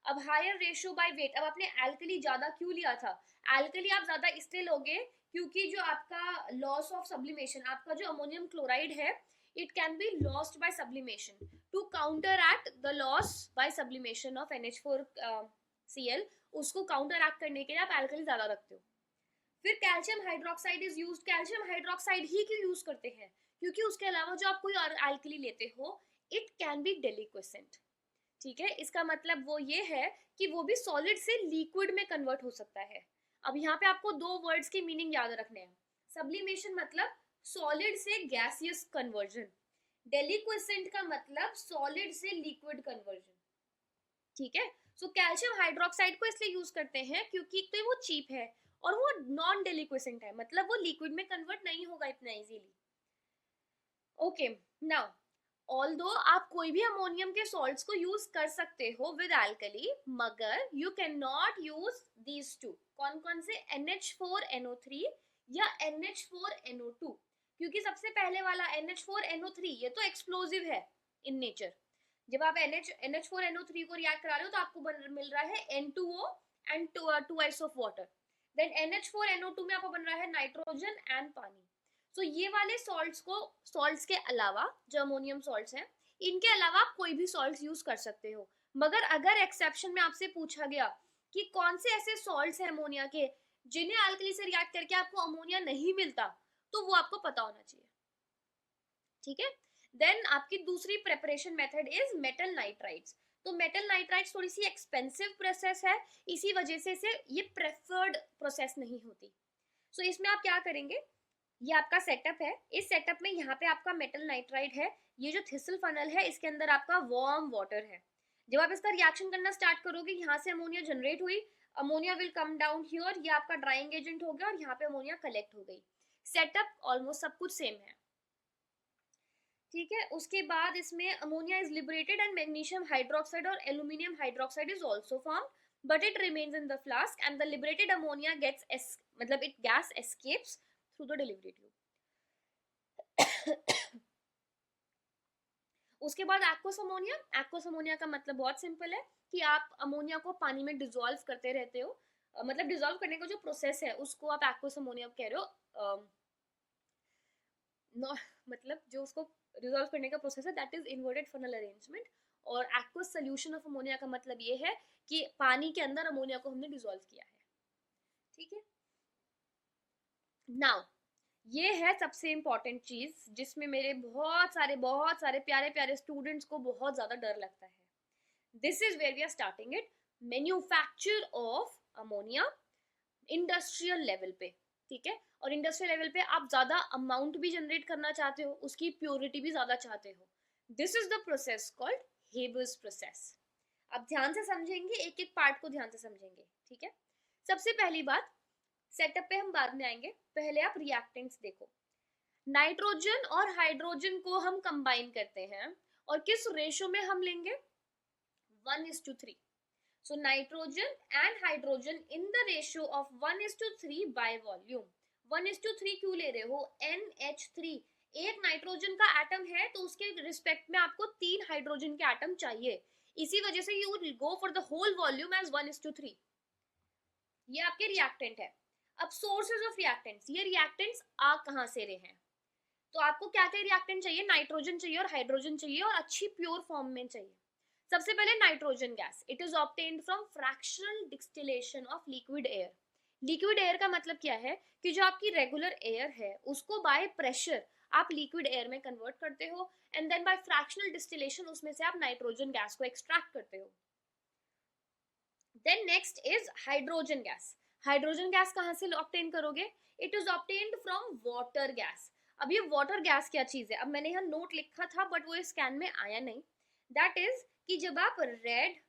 अब हायर रेशियो बाय वेट, अब आपने एल्कली ज्यादा क्यों लिया था? एल्कली आप ज्यादा इसलिए लोगे क्योंकि जो आपका लॉस ऑफ सब्लिमेशन, आपका जो अमोनियम क्लोराइड है, it can be lost by sublimation. To counteract the loss by sublimation of NH4Cl, उसको काउंटर एक्ट करने के लिए आप एल्कली ज्यादा रखते हो। फिर calcium hydroxide is used. Calcium hydroxide ही क्यों यूज करते हैं? क्योंकि उसके अलावा जो आप कोई और एल्कली लेते हो, इट कैन बी डेलिक्वेसेंट। ठीक है, इसका मतलब वो ये है कि वो भी सॉलिड से लिक्विड में कन्वर्ट हो सकता है। अब यहाँ पे आपको दो वर्ड्स की मीनिंग याद रखने हैं। सब्लिमेशन मतलब सॉलिड से गैसियस कन्वर्जन, डेलिक्वेसेंट का मतलब सॉलिड से लिक्विड कन्वर्जन। ठीक है, सो कैल्शियम हाइड्रोक्साइड को इसलिए यूज करते हैं क्योंकि तो वो चीप है और वो नॉन डेलिक्वेसेंट है, मतलब वो लिक्विड में कन्वर्ट नहीं होगा इतना इजीली। ओके, नाउ ऑल्दो आप कोई भी अमोनियम के सॉल्ट्स को यूज कर सकते हो विद एल्कली, मगर you can not use these two. कौन कौन से? NH4NO3 या NH4NO2। क्योंकि सबसे पहले वाला NH4NO3 ये तो एक्सप्लोजिव है इन नेचर। जब आप NH4NO3 को रिएक्ट करा रहे हो तो आपको मिल रहा है N2O and 2 of water। Then NH4NO2 में आपको बन रहा है नाइट्रोजन एंड पानी। तो ये वाले सॉल्ट्स को, सॉल्ट्स के अलावा जो अमोनियम सॉल्ट्स हैं, इनके अलावा आप कोई भी सॉल्ट्स यूज कर सकते हो। मगर अगर एक्सेप्शन में आपसे पूछा गया कि कौन से ऐसे सॉल्ट्स हैं अमोनिया के जिन्हें अल्कली से रिएक्ट करके आपको अमोनिया नहीं मिलता, तो वो आपको पता होना चाहिए। ठीक है, देन आपकी दूसरी preparation method is metal nitrides. तो मेटल नाइट्राइड्स थोड़ी सी एक्सपेंसिव प्रोसेस है, इसी वजह से इसे ये प्रेफर्ड प्रोसेस नहीं होती। सो इसमें आप क्या करेंगे? ये आपका सेटअप है। इस सेटअप में यहाँ पे आपका मेटल नाइट्राइड है, ये जो थिसल फनल है इसके अंदर आपका वार्म वाटर है। जब आप इसका रिएक्शन करना स्टार्ट करोगे, यहाँ से अमोनिया जनरेट हुई, ammonia will come down here, ये आपका ड्राइंग एजेंट हो गया और यहाँ पे अमोनिया कलेक्ट हो गई। सेटअप ऑलमोस्ट सब कुछ सेम है। ठीक है, उसके बाद इसमें ammonia is liberated and magnesium hydroxide और aluminium hydroxide is also formed, but it remains in the flask and the liberated ammonia मतलब it gas escapes through the delivery tube। उसके बाद एक्वस अमोनिया। एक्वस अमोनिया का मतलब बहुत सिंपल है कि आप अमोनिया को पानी में डिसॉल्व करते रहते हो, मतलब डिसॉल्व करने का जो प्रोसेस है उसको आप एक्वस अमोनिया कह रहे हो। मतलब जो उसको डिसॉल्व करने का प्रोसेस है that is inverted funnel arrangement. और एक्वस सोल्यूशन ऑफ अमोनिया का मतलब ये है कि पानी के अंदर अमोनिया को हमने डिसॉल्व किया है। ठीक है, नाउ ये है सबसे इंपॉर्टेंट चीज जिसमें मेरे बहुत सारे प्यारे प्यारे स्टूडेंट्स को बहुत ज्यादा डर लगता है। This is where we are starting it, manufacture of ammonia industrial level पे। ठीक है, और इंडस्ट्रियल लेवल पे आप ज्यादा अमाउंट भी जनरेट करना चाहते हो, उसकी प्योरिटी भी ज्यादा चाहते हो। This is the process called Haber's process. अब ध्यान से समझेंगे, एक एक पार्ट को ध्यान से समझेंगे। ठीक है, सबसे पहली बात, सेटअप पे हम बाद में आएंगे, पहले आप रिएक्टेंट्स देखो। नाइट्रोजन और हाइड्रोजन को हम कंबाइन करते हैं और किस रेशो में हम लेंगे? 1:3। So nitrogen and hydrogen in the ratio of 1:3 by volume। 1:3 क्यों ले रहे हो? NH3, एक नाइट्रोजन का एटम है तो उसके रिस्पेक्ट में आपको 3 हाइड्रोजन के एटम चाहिए, इसी वजह से you will go for the whole volume as 1:3। ये आपके रिएक्टेंट है। अब सोर्सेज ऑफ रिएक्टेंट्स, ये रिएक्टेंट्स आ कहाँ से रहे हैं? तो आपको क्या क्या रिएक्टेंट चाहिए? नाइट्रोजन चाहिए और हाइड्रोजन चाहिए, और अच्छी प्योर फॉर्म में चाहिए। सबसे पहले nitrogen gas, it is obtained from fractional distillation of liquid air. Liquid air का मतलब क्या है कि जो आपकी रेगुलर एयर है उसको बाय प्रेशर आप लिक्विड एयर में कन्वर्ट करते हो, and then by fractional distillation उसमें से आप नाइट्रोजन गैस को एक्सट्रैक्ट करते हो। Then next is hydrogen gas. Hydrogen gas कहाँ से ऑब्टेन करोगे? It is obtained from water gas. अब ये वाटर गैस क्या चीज है? अब मैंने यहाँ नोट लिखा था बट वो स्कैन में आया नहीं। दैट इज कि जब आप रेड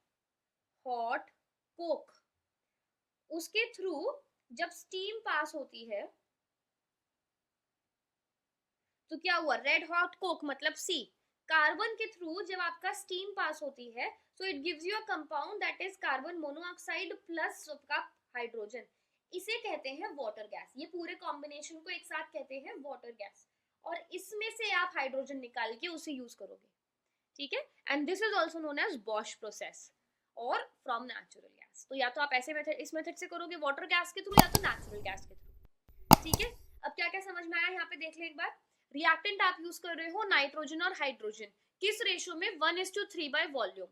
हॉट कोक उसके थ्रू जब स्टीम पास होती है तो क्या हुआ? रेड हॉट कोक मतलब सी, कार्बन के थ्रू जब आपका स्टीम पास होती है so it gives you a compound that is carbon monoxide plus आपका हाइड्रोजन। इसे कहते हैं वाटर गैस। ये पूरे कॉम्बिनेशन को एक साथ कहते हैं वाटर गैस, और इसमें से आप हाइड्रोजन निकाल के उसे यूज करोगे, ठीक है। And this is also known as Bosch process और फ्रॉम नेचुरल गैस। तो या तो आप ऐसे मेथड, इस मेथड से करोगे वाटर गैस के थ्रू, या तो नेचुरल गैस के थ्रू, ठीक है। अब क्या क्या समझ में आया यहाँ पे देख ले एक बार। रिएक्टेंट आप यूज कर रहे हो नाइट्रोजन और हाइड्रोजन, किस रेशियो में? 1:3 बाय वॉल्यूम।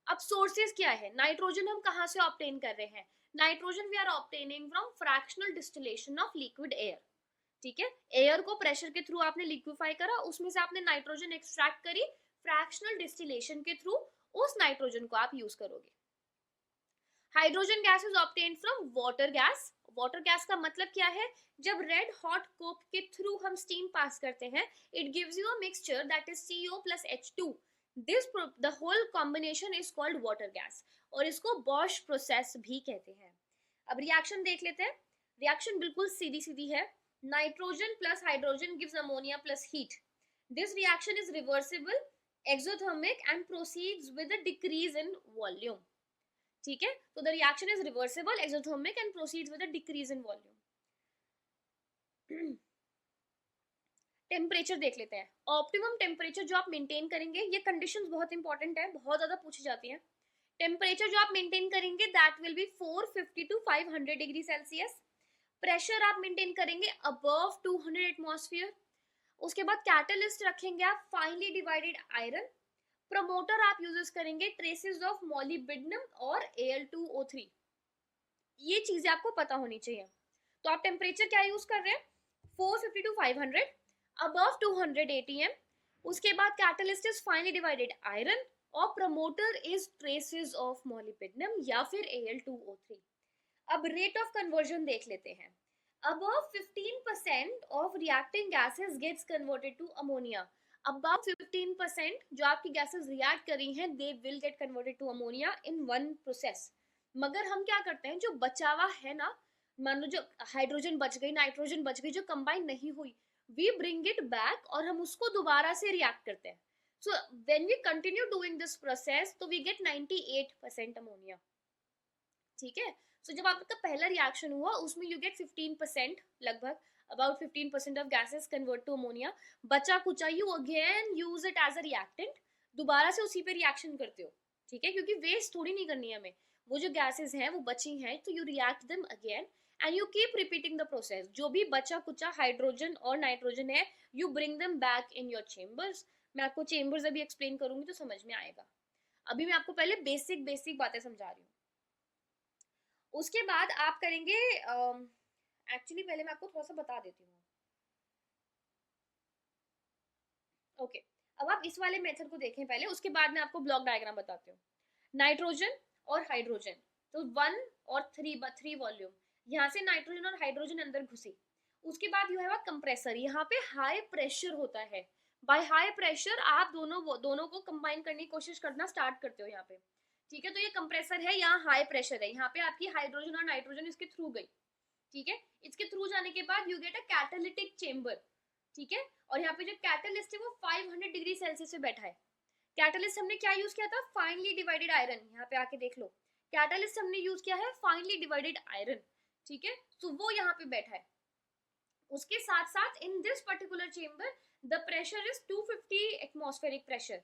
अब सोर्सेज क्या है? नाइट्रोजन हम कहाँ से ऑब्टेन कर रहे हैं? Nitrogen we are obtaining from fractional distillation of liquid air, ठीक है। एयर को प्रेशर के थ्रू आपने लिक्विफाई करा, उसमें से आपने नाइट्रोजन एक्सट्रैक्ट करी, फ्रैक्शनल डिस्टिलेशन के थ्रू उस नाइट्रोजन को आप यूज करोगे। Hydrogen gas is obtained from water gas. Water gas का मतलब क्या है? जब रेड हॉट कोक के थ्रू हम स्टीम पास करते हैं, it gives you a mixture that is CO plus H2। This the whole combination is called water gas, और इसको बॉश प्रोसेस भी कहते हैं। अब रिएक्शन देख लेते हैं। रिएक्शन बिल्कुल सीधी सीधी है। Nitrogen plus hydrogen gives ammonia plus heat. This reaction is reversible, exothermic and proceeds with a decrease in volume, ठीक है। तो the reaction is reversible, exothermic and proceeds with a decrease in volume. Temperature देख लेते हैं। ऑप्टिमम टेम्परेचर जो आप मेंटेन करेंगे, ये कंडीशंस बहुत इंपॉर्टेंट है, बहुत ज्यादा पूछी जाती है। टेम्परेचर जो आप मेंटेन करेंगे that will B 450 to 500 degree Celsius. Pressure आप मेंटेन करेंगे अबव 200 एटमॉस्फेयर। उसके बाद कैटलिस्ट रखेंगे आप फाइनली डिवाइडेड आयरन। प्रमोटर आप यूज करेंगे ट्रेसेस ऑफ मॉलिब्डेनम और Al2O3। ये चीजें आपको पता होनी चाहिए। तो आप टेम्परेचर क्या यूज कर रहे हैं? 450 to 500, अबव 200 ATM। उसके बाद catalyst is finely divided iron, और promoter is traces of molybdenum या फिर Al2O3। अब रेट ऑफ कन्वर्जन देख लेते हैं। Above 15% of reacting gases gets converted to ammonia. Above 15% जो आपकी gases react करी हैं, they will get converted to ammonia in one process. मगर हम क्या करते हैं, जो बचा हुआ है ना, मान लो जो हाइड्रोजन बच गई, नाइट्रोजन बच गई, जो कंबाइन नहीं हुई, we bring it back और हम उसको दोबारा से रिएक्ट करते हैं। So when we continue doing this process, तो we get 98% ammonia, ठीक है। सो जब आपका पहला रिएक्शन हुआ उसमें यू गेट 15%, लगभग about 15% of gases convert to ammonia. बचा कुचा you again use it as a reactant, दोबारा से उसी पे रिएक्शन करते हो, ठीक है, क्योंकि वेस्ट थोड़ी नहीं करनी है हमें। वो जो गैसेस हैं वो बची हैं तो you react them again and you keep repeating the process. जो भी बचा कुचा हाइड्रोजन और नाइट्रोजन है, you bring them back in your chambers. मैं आपको चेम्बर्स अभी एक्सप्लेन करूंगी तो समझ में आएगा। अभी मैं आपको पहले बेसिक बेसिक बातें समझा रही हूँ। उसके बाद आप करेंगे, एक्चुअली पहले मैं आपको थोड़ा सा बता देती हूँ। ओके, अब आप इस वाले मेथड को देखें पहले, उसके बाद मैं आपको ब्लॉक डायग्राम बताती हूँ। नाइट्रोजन और हाइड्रोजन, तो 1 और 3 वॉल्यूम, यहाँ से नाइट्रोजन और हाइड्रोजन अंदर घुसी। उसके बाद यू हैव अ कंप्रेसर, यहाँ पे हाई प्रेशर होता है। बाय हाई प्रेशर आप दोनों को कंबाइन करने की कोशिश करना स्टार्ट करते हो यहाँ पे, ठीक है। तो ये कंप्रेसर है, यहाँ हाई प्रेशर है, यहाँ पे आपकी हाइड्रोजन और नाइट्रोजन इसके थ्रू गई, ठीक है। इसके थ्रू जाने के बाद you get a catalytic chamber, ठीक है। और यहाँ पे जो कैटलिस्ट है वो 500 डिग्री सेल्सियस पे बैठा है। कैटलिस्ट हमने क्या यूज किया था? Finally divided iron. यहाँ पे आके देख लो, कैटलिस्ट हमने यूज किया है फाइनली डिवाइडेड आयरन, ठीक है। तो वो यहाँ पे बैठा है। उसके साथ साथ in this particular chamber the pressure is 250 atmospheric pressure.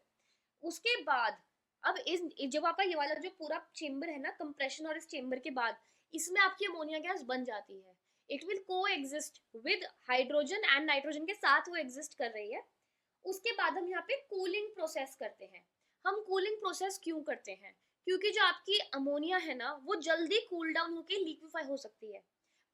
उसके बाद अब जब आपका ये वाला जो पूरा चेम्बर है ना कंप्रेशन और इस चेम्बर के बाद इसमें आपकी अमोनिया गैस बन जाती है, इट विल को exist with hydrogen and nitrogen के साथ वो एग्जिस्ट कर रही है। उसके बाद हम यहाँ पे कूलिंग प्रोसेस करते हैं। हम कूलिंग प्रोसेस क्यों करते हैं? क्योंकि जो आपकी अमोनिया है ना वो जल्दी कूल डाउन होकर लिक्विफाई हो सकती है,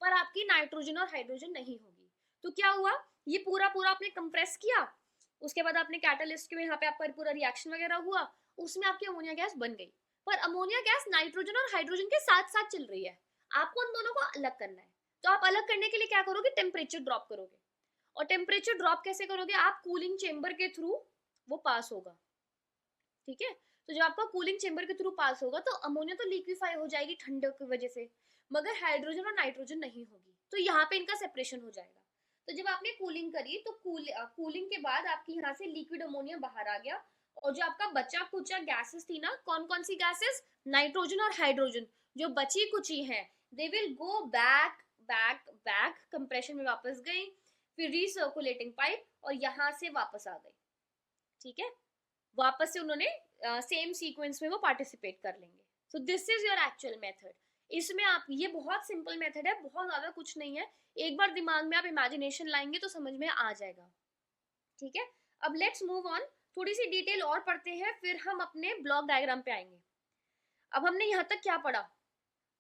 पर आपकी नाइट्रोजन और हाइड्रोजन नहीं होगी। तो क्या हुआ, ये पूरा पूरा आपने कंप्रेस किया, उसके बाद आपने कैटलिस्ट में यहाँ पे आपका पूरा रिएक्शन वगैरह हुआ, उसमें आपकी अमोनिया गैस बन गई। पर अमोनिया गैस नाइट्रोजन और हाइड्रोजन के साथ साथ चल रही है, आपको उन दोनों को अलग करना है। तो आप अलग करने के लिए क्या करोगे, टेम्परेचर ड्रॉप करोगे। और टेम्परेचर ड्रॉप कैसे करोगे, आप कूलिंग चेम्बर के थ्रू वो पास होगा, ठीक है। तो जब आपका कूलिंग चेम्बर के थ्रू पास होगा तो अमोनिया तो लिक्विफाई हो जाएगी ठंडक की वजह से, मगर हाइड्रोजन और नाइट्रोजन नहीं होगी, तो यहाँ पे इनका सेपरेशन हो जाएगा। तो जब आपने कूलिंग करी तो कूलिंग के बाद आपकी यहाँ से लिक्विड अमोनिया बाहर आ गया, और जो आपका बचा कुचा गैसेस थी ना, कौन कौन सी गैसेस, नाइट्रोजन और हाइड्रोजन, जो बची कुची हैं they will go back back back, compression में वापस गई, फिर रिसर्कुलेटिंग पाइप और यहाँ से वापस आ गई, ठीक है। वापस से उन्होंने सेम सीक्वेंस में वो पार्टिसिपेट कर लेंगे। सो this is your actual method. इसमें आप, ये बहुत सिंपल मेथड है, बहुत ज्यादा कुछ नहीं है, एक बार दिमाग में आप इमेजिनेशन लाएंगे तो समझ में आ जाएगा, ठीक है। अब लेट्स मूव ऑन, थोड़ी सी डिटेल और पढ़ते हैं, फिर हम अपने ब्लॉक डायग्राम पे आएंगे। अब हमने यहाँ तक क्या पढ़ा,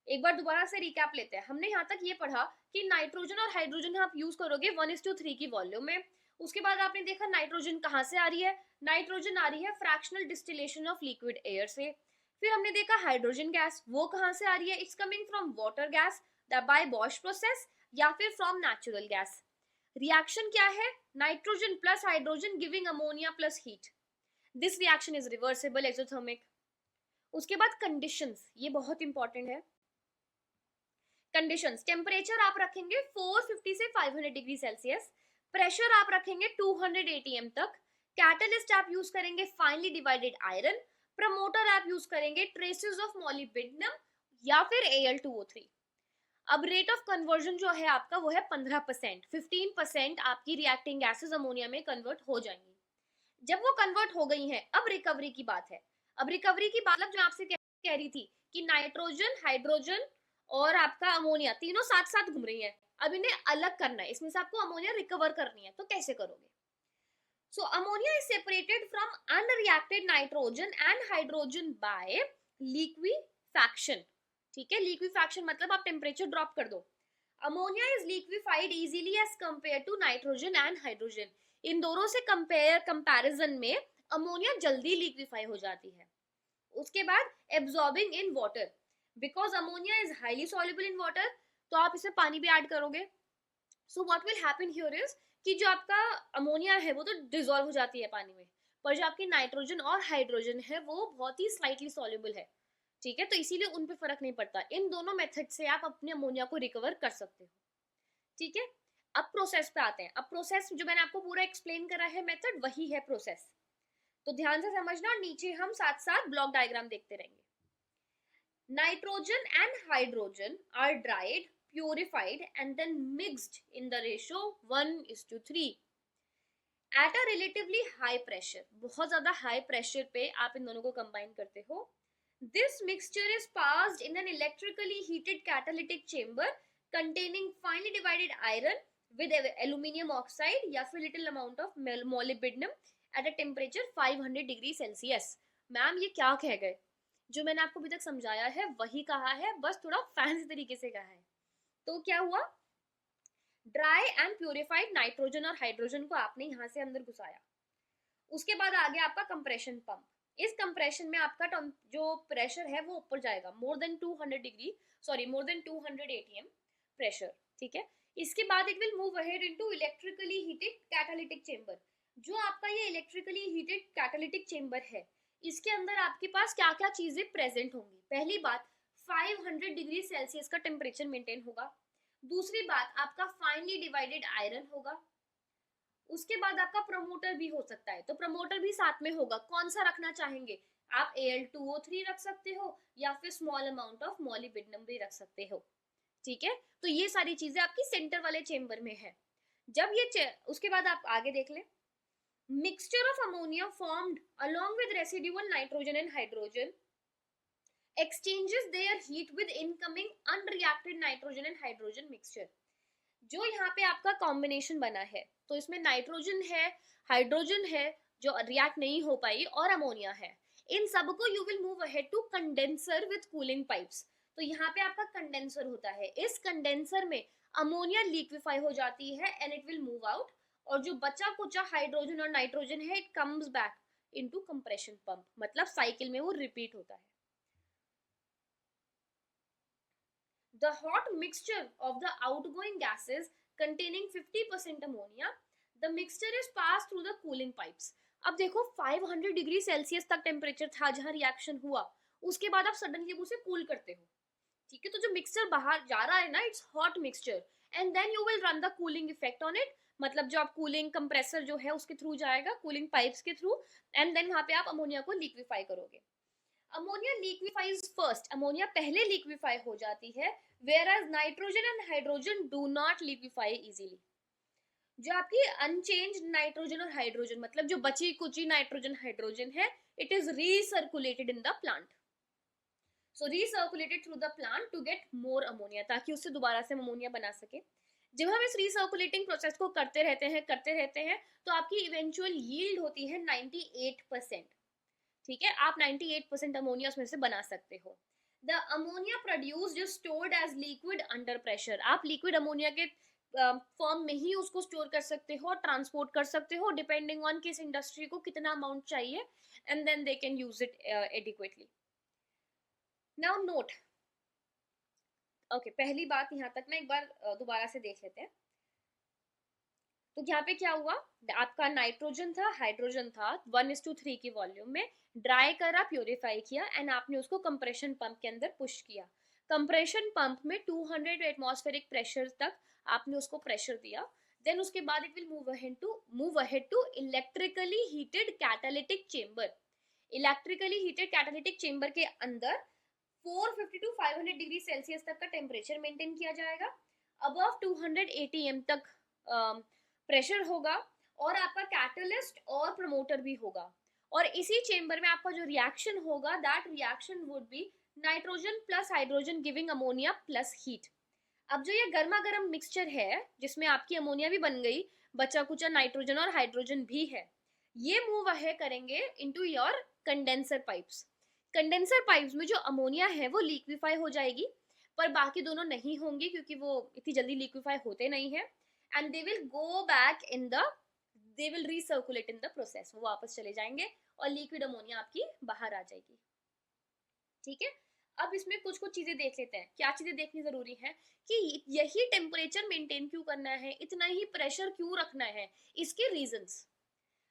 एक बार दोबारा से रिकैप लेते हैं। हमने यहाँ तक ये पढ़ा कि नाइट्रोजन और हाइड्रोजन आप यूज करोगे 1:3 की वॉल्यूम में। उसके बाद आपने देखा नाइट्रोजन कहाँ से आ रही है, नाइट्रोजन आ रही है fractional distillation of liquid air से। फिर हमने देखा हाइड्रोजन गैस, वो कहाँ से आ रही है, it's coming from water gas by Bosch process या फिर फ्रॉम नेचुरल गैस। रिएक्शन क्या है, nitrogen plus hydrogen giving ammonia plus heat, this reaction is reversible exothermic. उसके बाद कंडीशंस, ये बहुत इंपॉर्टेंट है। कंडीशंस, टेम्परेचर आप रखेंगे 450 से 500 डिग्री सेल्सियस, प्रेशर आप रखेंगे 200 एटीएम तक, कैटलिस्ट आप यूज करेंगे फाइनली डिवाइडेड आयरन, प्रमोटर आप यूज करेंगे ट्रेसेस ऑफ मॉलिब्डेनम या फिर Al2O3। अब रेट ऑफ कन्वर्जन जो है आपका वो है 15%, 15% आपकी रिएक्टिंग गैसेस अमोनिया में कन्वर्ट हो जाएंगी। जब वो कन्वर्ट हो गई हैं, अब रिकवरी की बात है। अब रिकवरी की बात जो आपसे कह रही थी कि नाइट्रोजन, हाइड्रोजन और आपका अमोनिया तीनों साथ साथ घूम रही है, अब इन्हें अलग करना है, इसमें से आपको अमोनिया रिकवर करनी है, तो कैसे करोगे। So ammonia is separated from unreacted nitrogen and hydrogen by liquefaction, ठीक है। लिक्विफैक्शन मतलब आप टेम्परेचर ड्रॉप कर दो। Ammonia is liquefied easily as compare to nitrogen and hydrogen, इन दोनों से कंपैरिजन में अमोनिया जल्दी लिक्विफाई हो जाती है। उसके बाद absorbing in water, because ammonia is highly soluble in water, तो आप इसे पानी भी ऐड करोगे। सो what will happen here is कि जो आपका अमोनिया है वो तो डिसॉल्व हो जाती है पानी में, पर जो आपकी नाइट्रोजन और हाइड्रोजन है वो बहुत ही स्लाइटली सॉल्युबल है, ठीक है। तो इसीलिए उन पे फर्क नहीं पड़ता, इन दोनों मेथड से आप अपने अमोनिया को रिकवर कर सकते हो, ठीक है। अब प्रोसेस पे आते हैं। अब प्रोसेस जो मैंने आपको पूरा एक्सप्लेन करा है मेथड, वही है प्रोसेस, तो ध्यान से समझना, नीचे हम साथ साथ ब्लॉक डायग्राम देखते रहेंगे। Nitrogen and hydrogen are dried, purified and then mixed in the ratio 1:3 at a relatively high pressure, बहुत ज़्यादा high pressure पे आप इन दोनों को combine करते हो। This mixture is passed in an electrically heated catalytic chamber containing finely divided iron with aluminium oxide या फिर little amount of molybdenum at a temperature 500 degree Celsius. Ma'am ये क्या कह गए, जो मैंने आपको अभी तक समझाया है वही कहा है, बस थोड़ा फैंसी तरीके से कहा है। तो क्या हुआ, ड्राई एंड प्यूरिफाइड नाइट्रोजन और हाइड्रोजन को आपने यहाँ से अंदर घुसाया। उसके बाद आ गया आपका कंप्रेशन पंप। इस कंप्रेशन में आपका जो प्रेशर है वो ऊपर जाएगा, मोर देन 200 एटीएम प्रेशर, ठीक है। इसके बाद it will move ahead into electrically heated catalytic chamber. जो आपका ये इलेक्ट्रिकली हीटेड कैटालिटिक चेंबर है, इसके अंदर आपके पास क्या क्या चीजें प्रेजेंट होंगी। पहली बात, 500 डिग्री सेल्सियस का टेम्परेचर मेंटेन होगा। दूसरी बात, आपका फाइनली डिवाइडेड आयरन होगा। उसके बाद आपका प्रमोटर भी हो सकता है, तो प्रमोटर भी साथ में होगा। कौन सा रखना चाहेंगे आप, Al2O3 रख सकते हो या फिर स्मॉल अमाउंट ऑफ मॉलिब्डेनम भी रख सकते हो, ठीक है। तो ये सारी चीजें आपकी सेंटर वाले चेंबर में है। जब ये उसके बाद आप आगे देख लें, mixture of ammonia formed along with residual nitrogen and hydrogen exchanges their heat with incoming unreacted nitrogen and hydrogen mixture. जो यहाँ पे आपका कॉम्बिनेशन बना है, तो इसमें नाइट्रोजन है, हाइड्रोजन है जो रिएक्ट नहीं हो पाई, और अमोनिया है, इन सबको you will move ahead to condenser with cooling pipes. तो यहाँ पे आपका कंडेंसर होता है, इस कंडेंसर में अमोनिया लिक्विफाई हो जाती है and it will move out, और जो बचा कुचा हाइड्रोजन और नाइट्रोजन है it comes back into compression pump, मतलब साइकिल में वो रिपीट होता है. The hot mixture of the outgoing gases containing 50% ammonia, the mixture is passed through the cooling pipes. अब देखो 500 डिग्री सेल्सियस तक टेम्परेचर था जहां रिएक्शन हुआ, उसके बाद आप सडनली उसे कूल करते हो, ठीक है, तो जो मिक्सचर बाहर जा रहा है ना, it's hot mixture, and then you will run the cooling effect on it, मतलब जो आप कूलिंग कंप्रेसर जो है उसके थ्रू जाएगा, कूलिंग पाइप्स के थ्रू, एंड देन वहां पे आप अमोनिया को लिक्विफाई करोगे. अमोनिया लिक्विफाइज फर्स्ट, अमोनिया पहले लिक्विफाई हो जाती है, whereas nitrogen and hydrogen do not liquefy easily. जो आपकी अनचेंज्ड नाइट्रोजन और हाइड्रोजन, मतलब जो बची कुची नाइट्रोजन हाइड्रोजन है, it is recirculated in the plant. So recirculated through the plant to get more ammonia, ताकि उससे दोबारा से अमोनिया बना सके. जब हम इस रीसर्कुलेटिंग प्रोसेस को करते रहते हैं तो आपकी इवेंचुअल यील्ड होती है 98%. ठीक है, आप 98% अमोनिया उसमें से बना सकते हो. The ammonia produced is stored as liquid under pressure. आप लिक्विड अमोनिया के फॉर्म में ही उसको स्टोर कर सकते हो, ट्रांसपोर्ट कर सकते हो, डिपेंडिंग ऑन किस इंडस्ट्री को कितना अमाउंट चाहिए, and then they can use it adequately. Now note, okay, पहली बात यहाँ तक ना एक बार दोबारा से देख लेते हैं. तो यहाँ पे क्या हुआ, आपका नाइट्रोजन था, हाइड्रोजन था 1:3 की वॉल्यूम में, ड्राई करा, प्योरीफाई किया, एंड आपने उसको कंप्रेशन पंप के अंदर पुश किया. कंप्रेशन पंप में 200 एटमॉस्फेरिक प्रेशर तक आपने उसको प्रेशर दिया. देन उसके बाद it will move ahead to electrically heated catalytic chamber. Electrically heated catalytic chamber के अंदर 450 टू 500 डिग्री सेल्सियस तक का टेम्परेचर मेंटेन किया जाएगा. अबव 200 ATM तक प्रेशर होगा, और आपका कैटलिस्ट और प्रमोटर भी होगा, और इसी चेंबर में आपका जो रिएक्शन होगा, that reaction would be nitrogen plus hydrogen giving ammonia plus heat. अब जो ये गर्मा गर्म मिक्सचर है जिसमें आपकी अमोनिया भी बन गई, बचा कुचा नाइट्रोजन और हाइड्रोजन भी है, ये मूव अहे करेंगे into your condenser pipes. Condenser pipes में जो अमोनिया है वो लिक्विफाई हो जाएगी, पर बाकी दोनों नहीं होंगी क्योंकि वो इतनी जल्दी लिक्विफाई होते नहीं है, and they will go back in the, they will recirculate in the process. वो वापस चले जाएंगे और लिक्विड अमोनिया आपकी बाहर आ जाएगी. ठीक है, अब इसमें कुछ कुछ चीजें देख लेते हैं. क्या चीजें देखनी जरूरी है कि यही टेम्परेचर मेंटेन क्यों करना है, इतना ही प्रेशर क्यों रखना है, इसके reasons.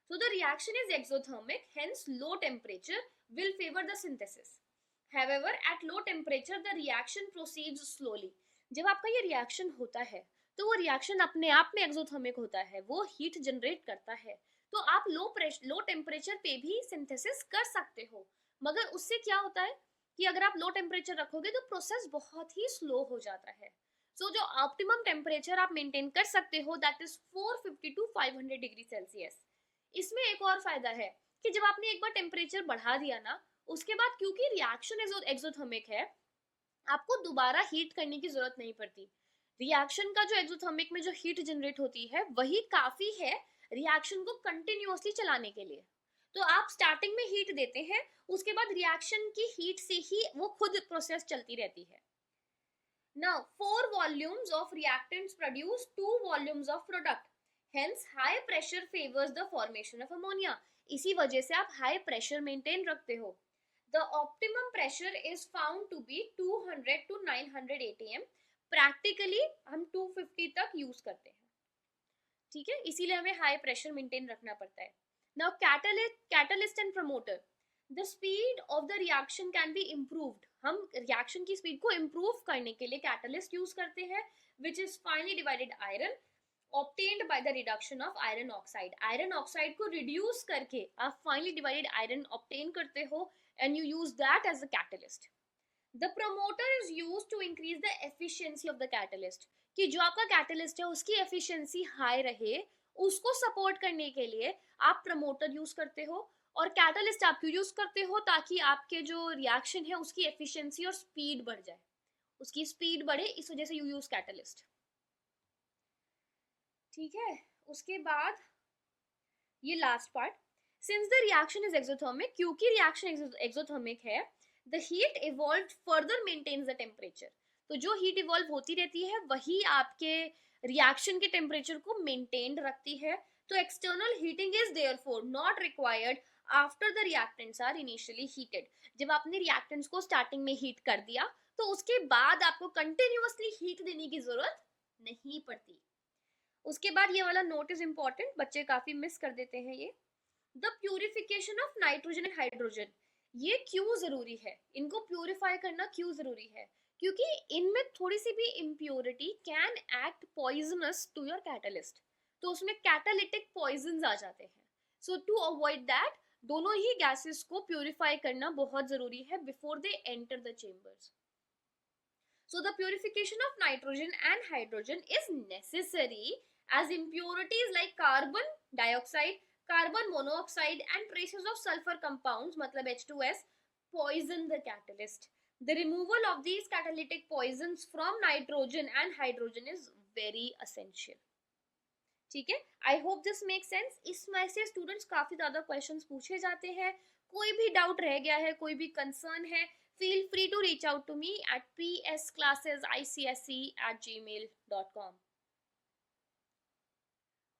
So the reaction is exothermic, hence low temperature will favor the synthesis. However, at low temperature the reaction proceeds slowly. जब आपका ये रिएक्शन होता है तो वो रिएक्शन अपने आप में एक्सोथर्मिक होता है, वो हीट जनरेट करता है, तो आप लो टेम्परेचर पे भी सिंथेसिस कर सकते हो, मगर उससे क्या होता है कि अगर आप लो टेम्परेचर रखोगे तो प्रोसेस बहुत ही स्लो हो जाता है. सो जो ऑप्टिमम टेम्परेचर आप मेंटेन कर सकते हो, that is 450 to 500 degree Celsius. इसमें एक और फायदा है कि जब आपने एक बार टेम्परेचर बढ़ा दिया ना, उसके बाद क्योंकि रिएक्शन एक्सोथर्मिक है, आपको दोबारा हीट करने की जरूरत नहीं पड़ती. रिएक्शन का जो एक्सोथर्मिक में जो हीट जनरेट होती है वही काफी है रिएक्शन को कंटिन्यूअसली चलाने के लिए. तो आप स्टार्टिंग में हीट देते हैं, उसके बाद रिएक्शन की हीट से ही वो खुद प्रोसेस चलती रहती है. Now 4 volumes of reactants produce 2 volumes of product, hence high pressure favours the formation of ammonia. इसी वजह से आप हाई प्रेशर मेंटेन रखते हो. The optimum pressure is found to be 200 to 900 ATM. Practically हम 250 तक यूज करते हैं. ठीक है, इसीलिए हमें हाई प्रेशर मेंटेन रखना पड़ता है. Now catalyst and promoter, the speed of the reaction can be improved. हम रिएक्शन की स्पीड को इम्प्रूव करने के लिए कैटलिस्ट यूज करते हैं, which is finely divided iron obtained by the reduction of iron oxide. Iron oxide को रिड्यूस करके आप फाइनली डिवाइडेड आयरन ऑब्टेन करते हो, and you use that as a catalyst. The promoter is used to increase the efficiency of the catalyst. कि जो आपका कैटलिस्ट है उसकी एफिशिएंसी हाई रहे, उसको सपोर्ट करने के लिए आप प्रमोटर यूज करते हो, और कैटलिस्ट आप क्यों यूज करते हो, ताकि आपके जो रिएक्शन है उसकी एफिशिएंसी और स्पीड बढ़ जाए, उसकी स्पीड बढ़े, इस वजह से यू यूज कैटलिस्ट। ठीक है, उसके बाद ये last part, since the reaction is exothermic, क्योंकि रिएक्शन एक्सोथर्मिक है, the heat evolve further maintains the temperature, तो जो हीट इवॉल्व होती रहती है वही आपके रिएक्शन के टेम्परेचर को मेंटेन रखती है। तो external heating is therefore not required after the reactants are initially heated. जब आपने रिएक्टेंट्स को स्टार्टिंग में हीट कर दिया तो उसके बाद आपको कंटिन्यूअसली हीट देने की जरूरत नहीं पड़ती। उसके बाद ये वाला नोट इज इंपॉर्टेंट, बच्चे काफी मिस कर देते हैं ये, the purification of nitrogen and hydrogen. ये क्यों जरूरी है, इनको प्यूरिफाई करना क्यों जरूरी है, क्योंकि इनमें थोड़ी सी भी impurity can act poisonous to your catalyst, तो उसमें कैटालिटिक पॉइजन आ जाते हैं। सो टू अवॉइड दैट, दोनों ही गैसेस को प्यूरिफाई करना बहुत जरूरी है before they enter the chambers. So the purification of nitrogen and hydrogen is necessary as impurities like carbon dioxide, carbon monoxide and traces of sulfur compounds matlab H2S poison the catalyst. The removal of these catalytic poisons from nitrogen and hydrogen is very essential. ठीक है, I hope this make sense. इसमें से स्टूडेंट्स काफी ज्यादा क्वेश्चंस पूछे जाते हैं, कोई भी डाउट रह गया है, कोई भी कंसर्न है, feel free to reach out to me at psclassesicsc@gmail.com.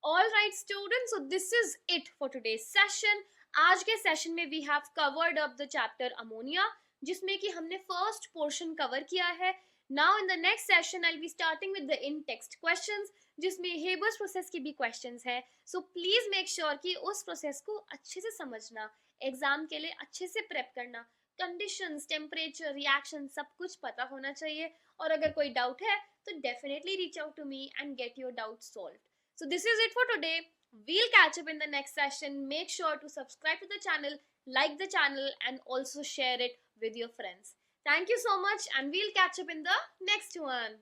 All right students, so this is it for today's session. आज के सेशन में we have covered up the chapter ammonia, जिसमें कि हमने फर्स्ट पोर्शन कवर किया है। Now in the next session I'll be starting with the in-text questions, जिसमें हेबर्स प्रोसेस की भी क्वेश्चंस है। सो प्लीज मेक श्योर कि उस प्रोसेस को अच्छे से समझना, एग्जाम के लिए अच्छे से प्रेप करना, कंडीशंस, टेम्परेचर, रिएक्शन सब कुछ पता होना चाहिए। और अगर कोई डाउट है तो definitely reach out to me and get your doubt solved. So this is it for today, we'll catch up in the next session. Make sure to subscribe to the channel, like the channel and also share it with your friends. Thank you so much and we'll catch up in the next one.